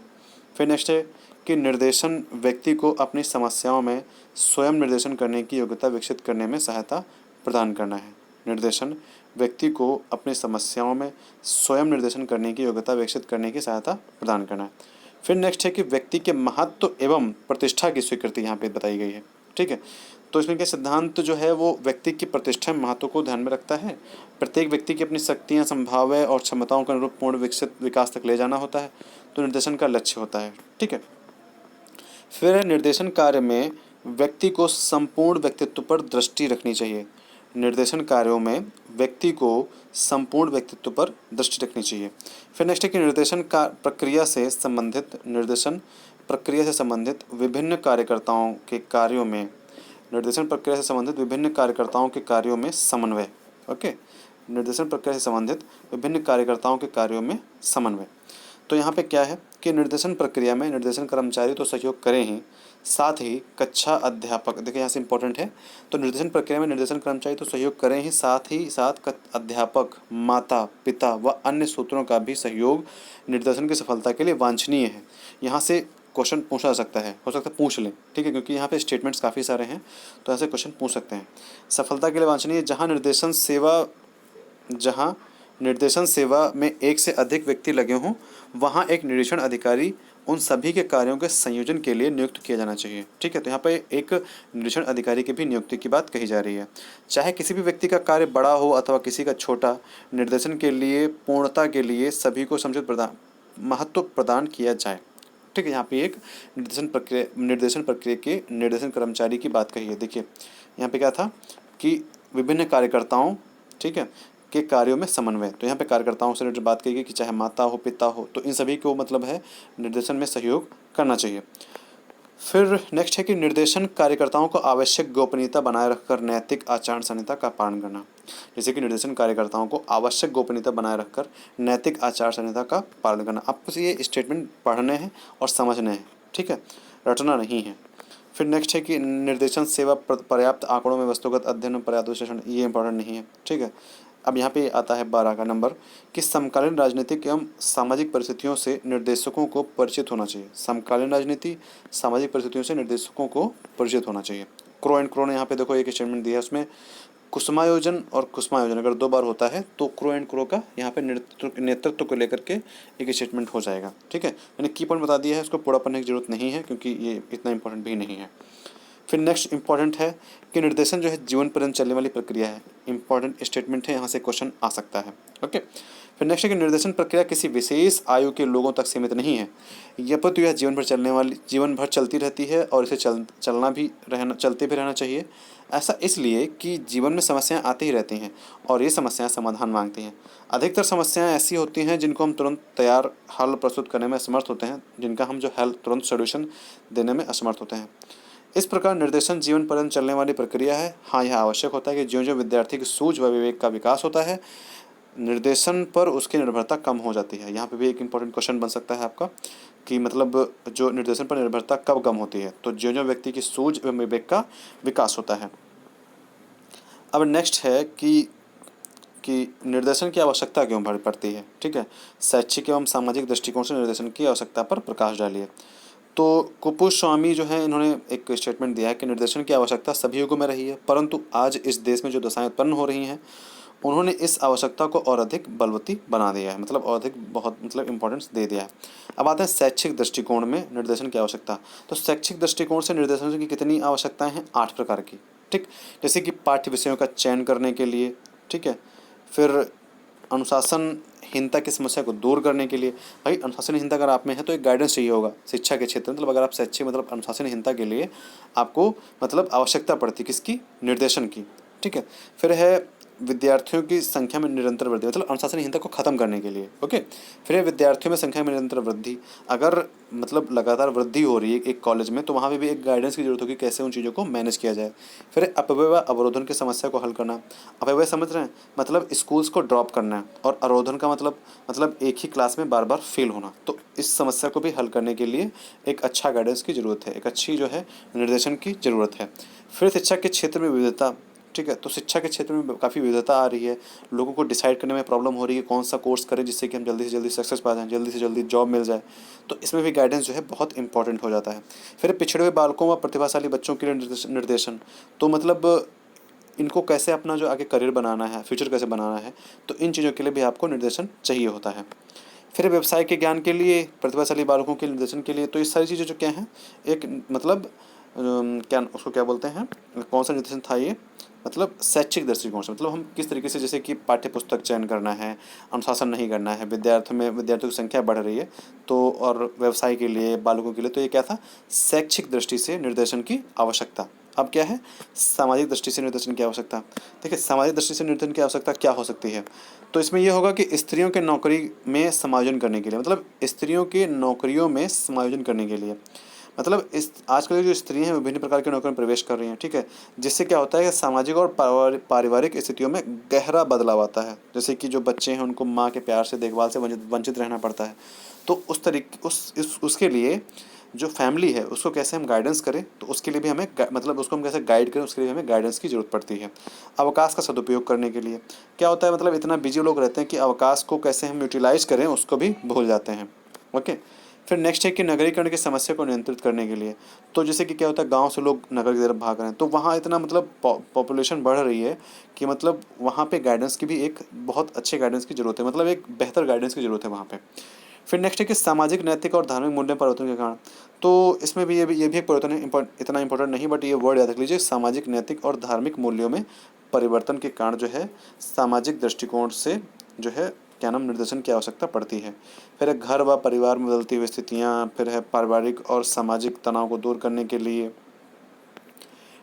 फिर नेक्स्ट है कि निर्देशन व्यक्ति को अपनी समस्याओं में स्वयं निर्देशन करने की योग्यता विकसित करने में सहायता प्रदान करना है। निर्देशन व्यक्ति को अपनी समस्याओं में स्वयं निर्देशन करने की योग्यता विकसित करने की सहायता प्रदान करना है। फिर नेक्स्ट है कि व्यक्ति के महत्व एवं प्रतिष्ठा की स्वीकृति यहाँ पे बताई गई है। ठीक है, तो इसमें क्या सिद्धांत जो है वो व्यक्ति की प्रतिष्ठा महत्व को ध्यान में रखता है। प्रत्येक व्यक्ति की अपनी शक्तियाँ, संभावनाएं और क्षमताओं के अनुरूप पूर्ण विकसित विकास तक ले जाना होता है, तो निर्देशन का लक्ष्य होता है। ठीक है, फिर निर्देशन कार्य में व्यक्ति को संपूर्ण व्यक्तित्व पर दृष्टि रखनी चाहिए। निर्देशन कार्यों में व्यक्ति को संपूर्ण व्यक्तित्व पर दृष्टि रखनी चाहिए। फिर नेक्स्ट है कि निर्देशन प्रक्रिया से संबंधित विभिन्न कार्यकर्ताओं के कार्यों में समन्वय। ओके, निर्देशन प्रक्रिया से संबंधित विभिन्न कार्यकर्ताओं के कार्यों में समन्वय। तो यहाँ पे क्या है कि निर्देशन प्रक्रिया में निर्देशन कर्मचारी तो सहयोग करें ही, साथ ही कक्षा अध्यापक, देखिए यहाँ से इम्पोर्टेंट है, तो निर्देशन प्रक्रिया में निर्देशन कर्मचारी तो सहयोग करें ही, साथ ही साथ अध्यापक, माता पिता व अन्य सूत्रों का भी सहयोग निर्देशन की सफलता के लिए वांछनीय है। यहाँ से क्वेश्चन पूछा जा सकता है, हो सकता है पूछ लें। ठीक है, क्योंकि यहाँ पे स्टेटमेंट्स काफ़ी सारे हैं, तो ऐसे क्वेश्चन पूछ सकते हैं। सफलता के लिए वांछनीय, जहाँ निर्देशन सेवा में एक से अधिक व्यक्ति लगे हों, वहाँ एक निरीक्षण अधिकारी उन सभी के कार्यों के संयोजन के लिए नियुक्त किया जाना चाहिए। ठीक है, तो यहाँ पे एक निरीक्षण अधिकारी की भी नियुक्ति की बात कही जा रही है। चाहे किसी भी व्यक्ति का कार्य बड़ा हो अथवा किसी का छोटा, निर्देशन के लिए पूर्णता के लिए सभी को समुचित महत्व प्रदान किया जाए। ठीक है, यहाँ पे एक निर्देशन प्रक्रिया के निर्देशन कर्मचारी की बात कही है। देखिए यहाँ पे क्या था कि विभिन्न कार्यकर्ताओं, ठीक है, के कार्यों में समन्वय। तो यहाँ पे कार्यकर्ताओं से रिलेटेड बात कही गई कि चाहे माता हो, पिता हो, तो इन सभी को मतलब है निर्देशन में सहयोग करना चाहिए। फिर नेक्स्ट है कि निर्देशन कार्यकर्ताओं को आवश्यक गोपनीयता बनाए रखकर नैतिक आचरण संहिता का पालन करना। जैसे कि निर्देशन कार्यकर्ताओं को आवश्यक गोपनीयता बनाए रखकर नैतिक आचार संहिता का पालन करना। आपको ये स्टेटमेंट पढ़ने हैं और समझने हैं, ठीक है, रटना नहीं है। फिर नेक्स्ट है कि निर्देशन सेवा पर्याप्त आंकड़ों में वस्तुगत अध्ययन, पर्याप्त विश्लेषण, ये इंपॉर्टेंट नहीं है। ठीक है, अब यहाँ पे आता है 12 का नंबर कि समकालीन राजनीतिक एवं सामाजिक परिस्थितियों से निर्देशकों को परिचित होना चाहिए। समकालीन राजनीति, सामाजिक परिस्थितियों से निर्देशकों को परिचित होना चाहिए। क्रो एंड क्रो ने यहाँ पे देखो एक स्टेटमेंट दिया है, उसमें कुसुमायोजन और कुसुमायोजन अगर 2 बार होता है तो क्रो एंड क्रो का यहाँ पे नेतृत्व को लेकर के एक स्टेटमेंट हो जाएगा। ठीक है, मैंने की पॉइंट बता दिया है, इसको पूरा पढ़ने की जरूरत नहीं है क्योंकि ये इतना इंपॉर्टेंट भी नहीं है। फिर नेक्स्ट इंपॉर्टेंट है कि निर्देशन जो है जीवन पर्यंत चलने वाली प्रक्रिया है। इंपॉर्टेंट स्टेटमेंट है, यहाँ से क्वेश्चन आ सकता है। ओके, फिर नेक्स्ट है कि निर्देशन प्रक्रिया किसी विशेष आयु के लोगों तक सीमित नहीं है। यह जीवन भर चलती रहती है और इसे चलते भी रहना चाहिए। ऐसा इसलिए कि जीवन में समस्याएं आती ही रहती हैं और ये समस्याएं समाधान मांगती हैं। अधिकतर समस्याएं ऐसी होती हैं जिनको हम तुरंत तैयार हल प्रस्तुत करने में असमर्थ होते हैं, जिनका हम जो हल तुरंत सोल्यूशन देने में असमर्थ होते हैं। इस प्रकार निर्देशन जीवन पर्यंत चलने वाली प्रक्रिया है। हाँ, यह आवश्यक होता है कि ज्यों-ज्यों विद्यार्थी की सूझ व विवेक का विकास होता है, निर्देशन पर उसकी निर्भरता कम हो जाती है। यहाँ पे भी एक इम्पॉर्टेंट क्वेश्चन बन सकता है आपका कि मतलब जो निर्देशन पर निर्भरता कब कम होती है, तो ज्यों-ज्यों व्यक्ति की सूझ व विवेक का विकास होता है। अब नेक्स्ट है कि निर्देशन की आवश्यकता क्यों पड़ती है। ठीक है, शैक्षिक एवं सामाजिक दृष्टिकोण से निर्देशन की आवश्यकता पर प्रकाश डालिए। तो कुपुस्वामी जो है, इन्होंने एक स्टेटमेंट दिया है कि निर्देशन की आवश्यकता सभी युगों में रही है, परंतु आज इस देश में जो दशाएं उत्पन्न हो रही हैं उन्होंने इस आवश्यकता को और अधिक बलवती बना दिया है, मतलब और अधिक बहुत मतलब इम्पोर्टेंस दे दिया है। अब आते हैं शैक्षिक दृष्टिकोण में निर्देशन की आवश्यकता। तो शैक्षिक दृष्टिकोण से निर्देशन की कितनी आवश्यकताएं हैं? 8 प्रकार की। ठीक, जैसे कि पाठ्य विषयों का चयन करने के लिए, ठीक है, फिर अनुशासनहीनता की समस्या को दूर करने के लिए। भाई अनुशासनहीनता अगर आप में है तो एक गाइडेंस चाहिए होगा शिक्षा के क्षेत्र में। मतलब अगर आप शैक्षिक मतलब अनुशासनहीनता के लिए आपको मतलब आवश्यकता पड़ती किसकी? निर्देशन की। ठीक है, फिर है विद्यार्थियों की संख्या में निरंतर वृद्धि, मतलब अनुशासनहीनता को खत्म करने के लिए। ओके, फिर है विद्यार्थियों में संख्या में निरंतर वृद्धि। अगर मतलब लगातार वृद्धि हो रही है एक कॉलेज में तो वहाँ पे भी एक गाइडेंस की जरूरत होगी कैसे उन चीज़ों को मैनेज किया जाए। फिर अपव्यय व अवरोधन की समस्या को हल करना। अपव्यय समझ रहे हैं, मतलब स्कूल्स को ड्रॉप करना है, और अवरोधन का मतलब एक ही क्लास में बार बार फेल होना। तो इस समस्या को भी हल करने के लिए एक अच्छा गाइडेंस की ज़रूरत है, एक अच्छी जो है निर्देशन की ज़रूरत है। फिर शिक्षा के क्षेत्र में विविधता। ठीक है, तो शिक्षा के क्षेत्र में काफ़ी विविधता आ रही है, लोगों को डिसाइड करने में प्रॉब्लम हो रही है कौन सा कोर्स करें जिससे कि हम जल्दी से जल्दी सक्सेस पा जाएं, जल्दी से जल्दी जॉब मिल जाए। तो इसमें भी गाइडेंस जो है बहुत इंपॉर्टेंट हो जाता है। फिर पिछड़े हुए बालकों व प्रतिभाशाली बच्चों के लिए निर्देशन। तो मतलब इनको कैसे अपना जो आगे करियर बनाना है, फ्यूचर कैसे बनाना है, तो इन चीज़ों के लिए भी आपको निर्देशन चाहिए होता है। फिर व्यवसाय के ज्ञान के लिए, प्रतिभाशाली बालकों के निर्देशन के लिए, तो ये सारी चीज़ें जो क्या हैं एक मतलब क्या उसको क्या बोलते हैं, कौन सा निर्देशन था ये, मतलब शैक्षिक दृष्टिकोण से, मतलब हम किस तरीके से, जैसे कि पाठ्य पुस्तक चयन करना है, अनुशासन नहीं करना है, विद्यार्थियों की संख्या बढ़ रही है, तो और व्यवसाय के लिए, बालकों के लिए, तो ये क्या था? शैक्षिक दृष्टि से निर्देशन की आवश्यकता। अब क्या है? सामाजिक दृष्टि से निर्देशन की आवश्यकता। देखिए सामाजिक दृष्टि से निर्देशन की आवश्यकता क्या हो सकती है, तो इसमें यह होगा कि स्त्रियों के नौकरी में समायोजन करने के लिए, मतलब स्त्रियों के नौकरियों में समायोजन करने के लिए, मतलब इस आजकल जो स्त्रियां हैं विभिन्न प्रकार की नौकरियों में प्रवेश कर रही हैं। ठीक है, जिससे क्या होता है कि सामाजिक और पारिवारिक स्थितियों में गहरा बदलाव आता है। जैसे कि जो बच्चे हैं उनको माँ के प्यार से, देखभाल से वंचित रहना पड़ता है। तो उस तरीके उसके लिए जो फैमिली है उसको कैसे हम गाइडेंस करें, तो उसके लिए भी हमें मतलब उसको हम कैसे गाइड करें, उसके लिए हमें गाइडेंस की ज़रूरत पड़ती है। अवकाश का सदुपयोग करने के लिए क्या होता है, मतलब इतना बिजी लोग रहते हैं कि अवकाश को कैसे हम यूटिलाइज करें उसको भी भूल जाते हैं। ओके, फिर नेक्स्ट है कि नगरीकरण की समस्या को नियंत्रित करने के लिए। तो जैसे कि क्या होता है, गांव से लोग नगर की तरफ भाग रहे हैं, तो वहाँ इतना मतलब पॉपुलेशन बढ़ रही है कि मतलब वहाँ पे गाइडेंस की भी एक बहुत अच्छे गाइडेंस की ज़रूरत है, मतलब एक बेहतर गाइडेंस की ज़रूरत है वहाँ पे। फिर नेक्स्ट है कि सामाजिक, नैतिक और धार्मिक मूल्य परिवर्तन के कारण। तो इसमें भी ये भी एक परिवर्तन है, इतना इंपॉर्टेंट नहीं, बट ये वर्ड याद रख लीजिए, सामाजिक, नैतिक और धार्मिक मूल्यों में परिवर्तन के कारण जो है सामाजिक दृष्टिकोण से जो है क्या नाम निर्देशन की आवश्यकता पड़ती है। फिर है घर व परिवार में बदलती हुई स्थितियाँ। फिर है पारिवारिक और सामाजिक तनाव को दूर करने के लिए।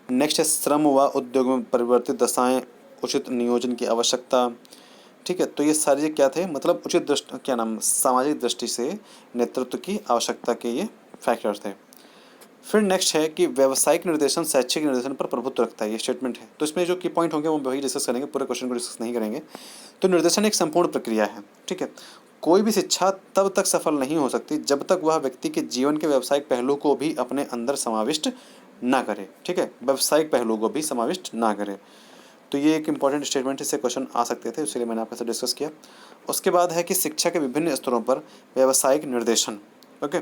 नेक्स्ट है श्रम व उद्योग में परिवर्तित दशाएं, उचित नियोजन की आवश्यकता। ठीक है, तो ये सारे क्या थे, मतलब उचित दृष्टि क्या नाम सामाजिक दृष्टि से नेतृत्व की आवश्यकता के ये फैक्टर्स थे। फिर नेक्स्ट है कि व्यावसायिक निर्देशन शैक्षिक निर्देशन पर प्रभुत्व रखता है, ये स्टेटमेंट है। तो इसमें जो की पॉइंट होंगे वो वही डिस्कस करेंगे, पूरे क्वेश्चन को डिस्कस नहीं करेंगे। तो निर्देशन एक संपूर्ण प्रक्रिया है। ठीक है, कोई भी शिक्षा तब तक सफल नहीं हो सकती जब तक वह व्यक्ति के जीवन के व्यावसायिक पहलू को भी अपने अंदर समाविष्ट ना करे। ठीक है, व्यावसायिक पहलू को भी समाविष्ट ना करे। तो ये एक इंपॉर्टेंट स्टेटमेंट, इससे क्वेश्चन आ सकते थे, इसलिए मैंने आपके साथ डिस्कस किया। उसके बाद है कि शिक्षा के विभिन्न स्तरों पर व्यावसायिक निर्देशन। ओके,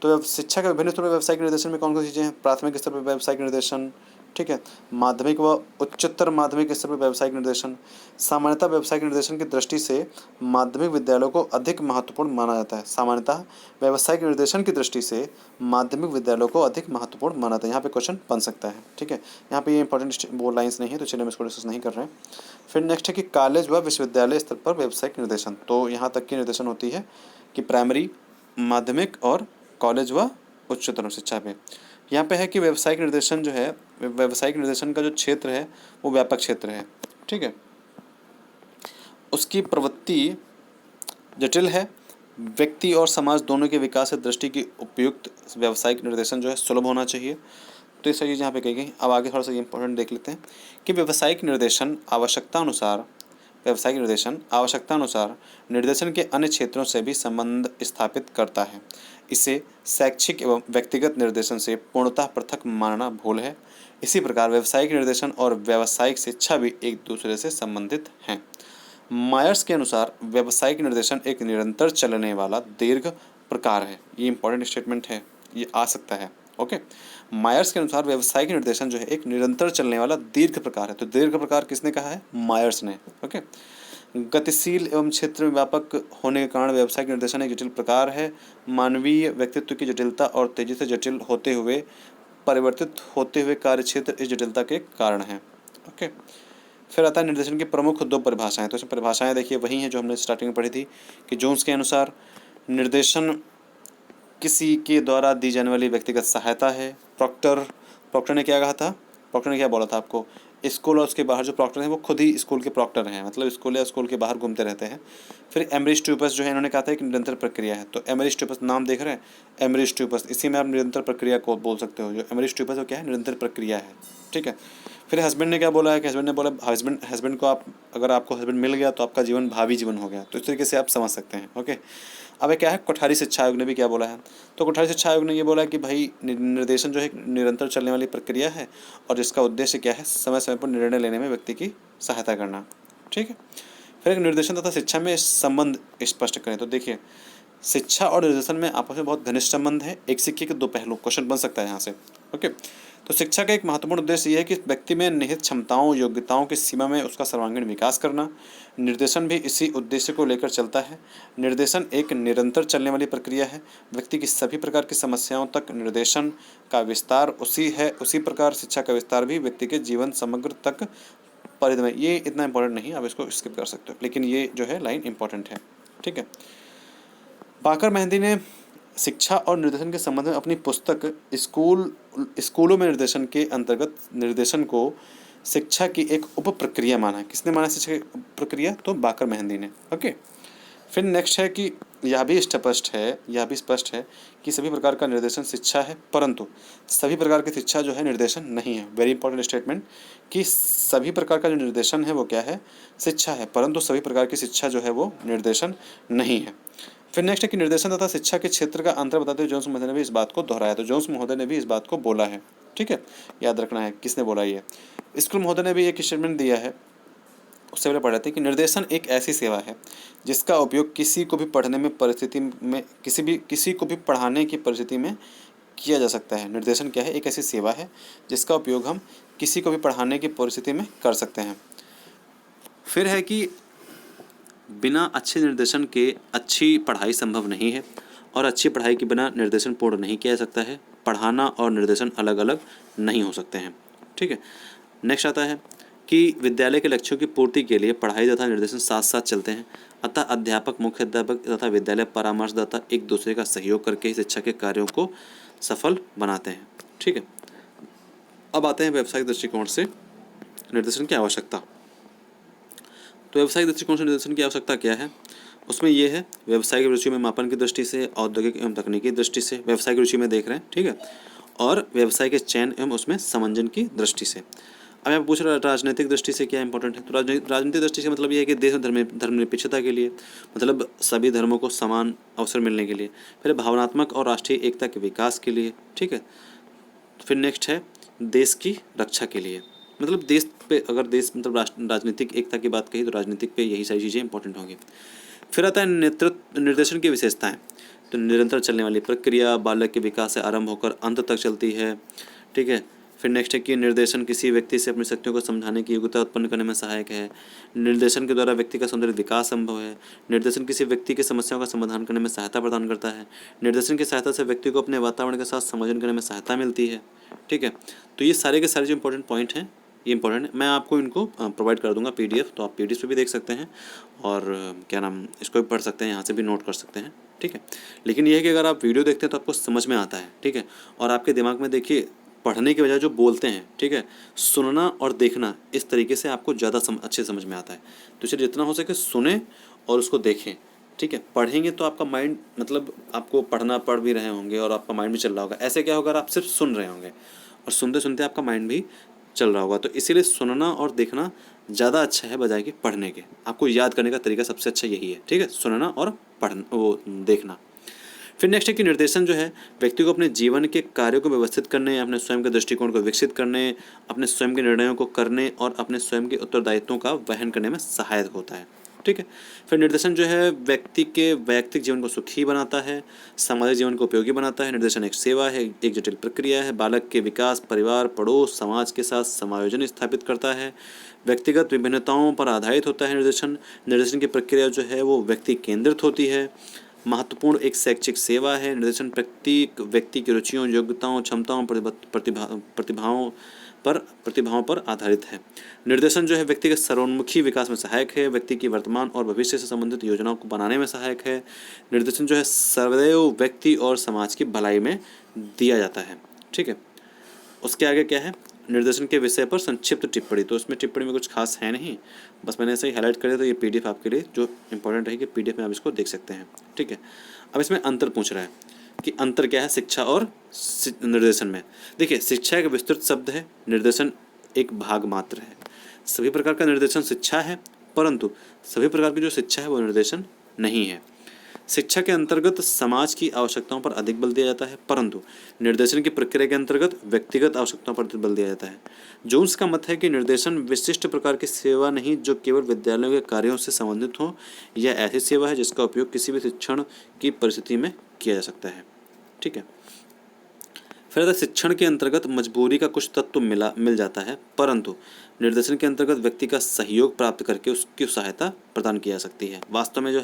तो शिक्षा के विभिन्न स्तरों पर व्यावसायिक निर्देशन में कौन कौन सी चीज़ें हैं? प्राथमिक स्तर पर व्यावसायिक निर्देशन, ठीक है। माध्यमिक व उच्चतर माध्यमिक स्तर पर व्यावसायिक निर्देशन। सामान्यतः व्यावसायिक निर्देशन की दृष्टि से माध्यमिक विद्यालयों को अधिक महत्वपूर्ण माना जाता है। सामान्यतः व्यावसायिक निर्देशन की दृष्टि से माध्यमिक विद्यालयों को अधिक महत्वपूर्ण माना जाता है। यहाँ पे क्वेश्चन बन सकता है, ठीक है। यहाँ पे ये इंपॉर्टेंट वो लाइन्स नहीं है, तो चलिए हम इसको डिस्कस नहीं कर रहे हैं। फिर नेक्स्ट है कि कॉलेज व विश्वविद्यालय स्तर पर व्यावसायिक निर्देशन। तो यहाँ तक की निर्देशन होती है कि प्राइमरी, माध्यमिक और कॉलेज व उच्चतर शिक्षा पे। यहाँ पे है कि व्यावसायिक निर्देशन जो है, व्यावसायिक निर्देशन का जो क्षेत्र है वो व्यापक क्षेत्र है, ठीक है। उसकी प्रवृत्ति जटिल है। व्यक्ति और समाज दोनों के विकास से दृष्टि की उपयुक्त व्यावसायिक निर्देशन जो है सुलभ होना चाहिए। तो ये सारी चीज़ यहाँ पे कही गई। अब आगे थोड़ा सा इंपॉर्टेंट देख लेते हैं कि व्यावसायिक निर्देशन आवश्यकता अनुसार निर्देशन के अन्य क्षेत्रों से भी संबंध स्थापित करता है। इसे शैक्षिक एवं व्यक्तिगत निर्देशन से पूर्णतः पृथक मानना भूल है। इसी प्रकार व्यावसायिक निर्देशन और व्यावसायिक शिक्षा भी एक दूसरे से संबंधित हैं। मायर्स के अनुसार व्यावसायिक निर्देशन एक निरंतर चलने वाला दीर्घ प्रकार है। ये इंपॉर्टेंट स्टेटमेंट है, ये आ सकता है, ओके। मायर्स के अनुसार व्यावसायिक निर्देशन जो है एक निरंतर चलने वाला दीर्घ प्रकार है। तो दीर्घ प्रकार किसने कहा है? मायर्स ने, ओके। गतिशील एवं क्षेत्र में व्यापक होने के कारण व्यावसायिक निर्देशन एक जटिल प्रकार है। मानवीय व्यक्तित्व की जटिलता और तेजी से जटिल होते हुए परिवर्तित होते हुए कार्यक्षेत्र इस जटिलता के कारण है, ओके। फिर आता है निर्देशन की प्रमुख दो परिभाषाएं। तो इसमें परिभाषाएं देखिए वही हैं जो हमने स्टार्टिंग में पढ़ी थी कि जोन्स के अनुसार निर्देशन किसी के द्वारा दी जाने वाली व्यक्तिगत सहायता है। प्रॉक्टर ने क्या कहा था? प्रॉक्टर ने क्या बोला था आपको? स्कूल और उसके बाहर जो प्रॉक्टर हैं वो खुद ही स्कूल के प्रॉक्टर हैं, मतलब स्कूल या स्कूल के बाहर घूमते रहते हैं। फिर एमरिस ट्यूपस जो है इन्होंने कहा था एक निरंतर प्रक्रिया है। तो एमरिस ट्यूपस नाम देख रहे हैं, एमरिस ट्यूपस, इसी में आप निरंतर प्रक्रिया को बोल सकते हो। जो एमरिस ट्यूपस वो क्या है? निरंतर प्रक्रिया है, ठीक है। फिर हस्बैंड ने क्या बोला है कि हस्बैंड ने बोला हस्बैंड को आप, अगर आपको हस्बैंड मिल गया तो आपका जीवन भावी जीवन हो गया। तो इस तरीके से आप समझ सकते हैं, ओके। अब क्या है, कोठारी शिक्षा आयोग ने भी क्या बोला है? तो कोठारी शिक्षा आयोग ने ये बोला है कि भाई निर्देशन जो है निरंतर चलने वाली प्रक्रिया है और जिसका उद्देश्य क्या है? समय समय पर निर्णय लेने में व्यक्ति की सहायता करना, ठीक है। फिर एक निर्देशन तथा शिक्षा में संबंध स्पष्ट करें। तो देखिए शिक्षा और निर्देशन में आपस में बहुत घनिष्ठ संबंध है। एक सिक्के के दो पहलू, क्वेश्चन बन सकता है यहाँ से, ओके। तो शिक्षा का एक महत्वपूर्ण उद्देश्य यह है कि व्यक्ति में निहित क्षमताओं योग्यताओं की सीमा में उसका सर्वांगीण विकास करना। निर्देशन भी इसी उद्देश्य को लेकर चलता है। निर्देशन एक निरंतर चलने वाली प्रक्रिया है। व्यक्ति की सभी प्रकार की समस्याओं तक निर्देशन का विस्तार उसी प्रकार शिक्षा का विस्तार भी व्यक्ति के जीवन समग्र तक परिधि में। ये इतना इंपॉर्टेंट नहीं, आप इसको स्किप कर सकते हो, लेकिन ये जो है लाइन इंपॉर्टेंट है, ठीक है। बाकर मेहंदी ने शिक्षा और निर्देशन के संबंध में अपनी पुस्तक स्कूलों में निर्देशन के अंतर्गत निर्देशन को शिक्षा की एक उप प्रक्रिया माना है। किसने माना शिक्षा की प्रक्रिया? तो बाकर मेहंदी ने, ओके। फिर नेक्स्ट है कि यह भी स्पष्ट है कि सभी प्रकार का निर्देशन शिक्षा है, परंतु सभी प्रकार की शिक्षा जो है निर्देशन नहीं है। वेरी इंपॉर्टेंट स्टेटमेंट कि सभी प्रकार का जो निर्देशन है वो क्या है? शिक्षा है, परंतु सभी प्रकार की शिक्षा जो है वो निर्देशन नहीं है। फिर नेक्स्ट है कि निर्देशन तथा शिक्षा के क्षेत्र का अंतर बताते हुए जोन्स महोदय ने भी इस बात को दोहराया। तो जोन्स महोदय ने भी इस बात को बोला है, ठीक है, याद रखना है किसने बोला ये। स्कूल महोदय ने भी एक स्टेटमेंट दिया है, उससे पहले पढ़ रहे थे कि निर्देशन एक ऐसी सेवा है जिसका उपयोग किसी को भी पढ़ाने की परिस्थिति में किया जा सकता है। निर्देशन क्या है? एक ऐसी सेवा है जिसका उपयोग हम किसी को भी पढ़ाने की परिस्थिति में कर सकते हैं। फिर है कि बिना अच्छे निर्देशन के अच्छी पढ़ाई संभव नहीं है और अच्छी पढ़ाई के बिना निर्देशन पूर्ण नहीं किया जा सकता है। पढ़ाना और निर्देशन अलग अलग नहीं हो सकते हैं, ठीक है। नेक्स्ट आता है कि विद्यालय के लक्ष्यों की पूर्ति के लिए पढ़ाई तथा निर्देशन साथ साथ चलते हैं। अतः अध्यापक, मुख्य अध्यापक तथा विद्यालय परामर्शदाता एक दूसरे का सहयोग करके शिक्षा के कार्यों को सफल बनाते हैं, ठीक है। अब आते हैं व्यावसायिक दृष्टिकोण से निर्देशन की आवश्यकता। तो व्यावसायिक दृष्टिकोण से निर्देशन की आवश्यकता क्या है? उसमें यह है व्यावसायिक रुचि में मापन की दृष्टि से, औद्योगिक एवं तकनीकी दृष्टि से, व्यावसायिक रुचि में देख रहे हैं, ठीक है, और व्यवसाय के चयन एवं उसमें समंजन की दृष्टि से। अब आप पूछ रहे हैं राजनीतिक दृष्टि से क्या इंपॉर्टेंट है? तो राजनीतिक दृष्टि से मतलब ये है कि देश में धर्मनिरपेक्षता के लिए, मतलब सभी धर्मों को समान अवसर मिलने के लिए। फिर भावनात्मक और राष्ट्रीय एकता के विकास के लिए, ठीक है। फिर नेक्स्ट है देश की रक्षा के लिए, मतलब देश पे अगर देश मतलब राजनीतिक एकता की बात कही तो राजनीतिक पे यही सारी चीज़ें इंपॉर्टेंट होंगी। फिर आता है निर्देशन की विशेषताएं। तो निरंतर चलने वाली प्रक्रिया बालक के विकास से आरंभ होकर अंत तक चलती है, ठीक है। फिर नेक्स्ट है कि निर्देशन किसी व्यक्ति से अपनी शक्तियों को समझाने की योग्यता उत्पन्न करने में सहायक है। निर्देशन के द्वारा व्यक्ति का सौंदर्य विकास संभव है। निर्देशन किसी व्यक्ति की समस्याओं का समाधान करने में सहायता प्रदान करता है। निर्देशन की सहायता से व्यक्ति को अपने वातावरण के साथ समायोजन करने में सहायता मिलती है। ठीक है, तो ये सारे के सारे जो इंपॉर्टेंट पॉइंट हैं ये इंपॉर्टेंट है। मैं आपको इनको प्रोवाइड कर दूंगा PDF, तो आप PDF पे भी देख सकते हैं और क्या नाम इसको भी पढ़ सकते हैं, यहाँ से भी नोट कर सकते हैं। ठीक है, लेकिन यह है कि अगर आप वीडियो देखते हैं तो आपको समझ में आता है। ठीक है, और आपके दिमाग में देखिए पढ़ने के बजाय जो बोलते हैं, ठीक है, सुनना और देखना, इस तरीके से आपको ज़्यादा अच्छे समझ में आता है। तो इसलिए जितना हो सके सुने और उसको देखें। ठीक है, पढ़ेंगे तो आपका माइंड मतलब आपको पढ़ भी रहे होंगे और आपका माइंड भी चल रहा होगा। ऐसे क्या होगा, आप सिर्फ सुन रहे होंगे और सुनते सुनते आपका माइंड भी चल रहा होगा। तो इसीलिए सुनना और देखना ज़्यादा अच्छा है बजाय कि पढ़ने के। आपको याद करने का तरीका सबसे अच्छा यही है। ठीक है, सुनना और देखना। फिर नेक्स्ट है कि निर्देशन जो है व्यक्ति को अपने जीवन के कार्यों को व्यवस्थित करने, अपने स्वयं के दृष्टिकोण को विकसित करने, अपने स्वयं के निर्णयों को करने और अपने स्वयं के उत्तरदायित्वों का वहन करने में सहायक होता है। ठीक है, फिर निर्देशन जो है व्यक्ति के वैयक्तिक जीवन को सुखी बनाता है, सामाजिक जीवन को उपयोगी बनाता है। निर्देशन एक सेवा है, एक जटिल प्रक्रिया है। बालक के विकास, परिवार, पड़ोस, समाज के साथ समायोजन स्थापित करता है। व्यक्तिगत विभिन्नताओं पर आधारित होता है। निर्देशन की प्रक्रिया जो है वो व्यक्ति केंद्रित होती है। महत्वपूर्ण एक शैक्षिक सेवा है। निर्देशन प्रत्येक व्यक्ति की रुचियों, योग्यताओं, क्षमताओं, प्रतिभाओं पर आधारित है। निर्देशन जो है व्यक्ति के सर्वोन्मुखी विकास में सहायक है। व्यक्ति की वर्तमान और भविष्य से संबंधित योजनाओं को बनाने में सहायक है। निर्देशन जो है सदैव व्यक्ति और समाज की भलाई में दिया जाता है। ठीक है, उसके आगे क्या है, निर्देशन के विषय पर संक्षिप्त टिप्पणी। तो इसमें टिप्पणी में कुछ खास है नहीं, बस मैंने ऐसे ही हाईलाइट कर दिया। तो ये PDF आपके लिए जो इंपॉर्टेंट है कि PDF में आप इसको देख सकते हैं। ठीक है, अब इसमें अंतर पूछ रहा है कि अंतर क्या है शिक्षा और निर्देशन में। देखिए, शिक्षा एक विस्तृत शब्द है, निर्देशन एक भाग मात्र है। सभी प्रकार का निर्देशन शिक्षा है, परंतु सभी प्रकार की जो शिक्षा है वो निर्देशन नहीं है। शिक्षा के अंतर्गत समाज की आवश्यकताओं पर अधिक बल दिया जाता है, परंतु निर्देशन की प्रक्रिया के अंतर्गत व्यक्तिगत आवश्यकताओं पर अधिक बल दिया जाता है। जोन्स का मत है कि निर्देशन विशिष्ट प्रकार की सेवा नहीं जो केवल विद्यालयों के कार्यों से संबंधित हो, यह ऐसी सेवा है जिसका उपयोग किसी भी शिक्षण की परिस्थिति में किया जा सकता है। ठीक है, फिर शिक्षण के अंतर्गत मजबूरी का कुछ तत्व मिल जाता है, परंतु निर्देशन के अंतर्गत व्यक्ति का सहयोग प्राप्त करके उसकी सहायता प्रदान की जा सकती है। वास्तव में जो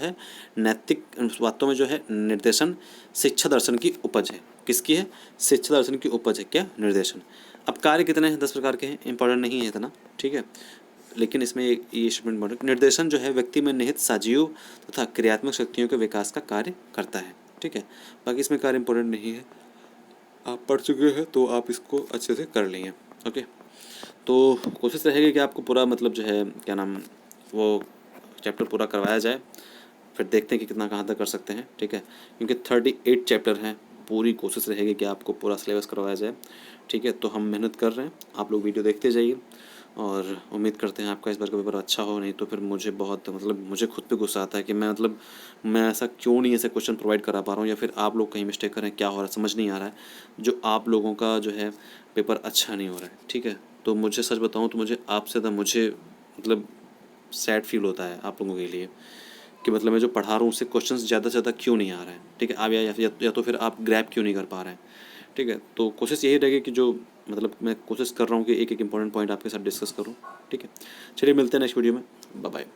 है निर्देशन शिक्षा दर्शन की उपज है। किसकी है? शिक्षा दर्शन की उपज है क्या? निर्देशन। अब कार्य कितने हैं? 10 प्रकार के हैं, इंपॉर्टेंट नहीं है इतना। ठीक है, लेकिन इसमें ये स्टेटमेंट इंपॉर्टेंट। निर्देशन जो है व्यक्ति में निहित सजीव तथा क्रियात्मक शक्तियों के विकास का कार्य करता है। ठीक है, बाकी इसमें कार्य इंपॉर्टेंट नहीं है, आप पढ़ चुके हैं तो आप इसको अच्छे से कर लेंगे। ओके, तो कोशिश रहेगी कि आपको पूरा मतलब जो है क्या नाम वो चैप्टर पूरा करवाया जाए, फिर देखते हैं कि कितना कहाँ तक कर सकते हैं। ठीक है, क्योंकि 38 चैप्टर हैं, पूरी कोशिश रहेगी कि आपको पूरा सिलेबस करवाया जाए। ठीक है, तो हम मेहनत कर रहे हैं, आप लोग वीडियो देखते जाइए और उम्मीद करते हैं आपका इस बार का पेपर अच्छा हो। नहीं तो फिर मुझे बहुत मुझे खुद पे गुस्सा आता है कि मैं ऐसा क्यों नहीं ऐसे क्वेश्चन प्रोवाइड करा पा रहा हूँ, या फिर आप लोग कहीं मिस्टेक करें, क्या हो रहा है समझ नहीं आ रहा है, जो आप लोगों का जो है पेपर अच्छा नहीं हो रहा है। ठीक है, तो मुझे सच बताऊँ तो मुझे आपसे मुझे सैड फील होता है आप लोगों के लिए कि मैं जो पढ़ा रहा हूँ उससे क्वेश्चंस ज़्यादा से ज़्यादा क्यों नहीं आ रहा है। ठीक है, आप या तो फिर आप ग्रैब क्यों नहीं कर पा रहे हैं। ठीक है, तो कोशिश यही रहेगी कि जो मैं कोशिश कर रहा हूँ कि एक इंपॉर्टेंट पॉइंट आपके साथ डिस्कस करूँ। ठीक है, चलिए मिलते हैं नेक्स्ट वीडियो में, बाय बाय।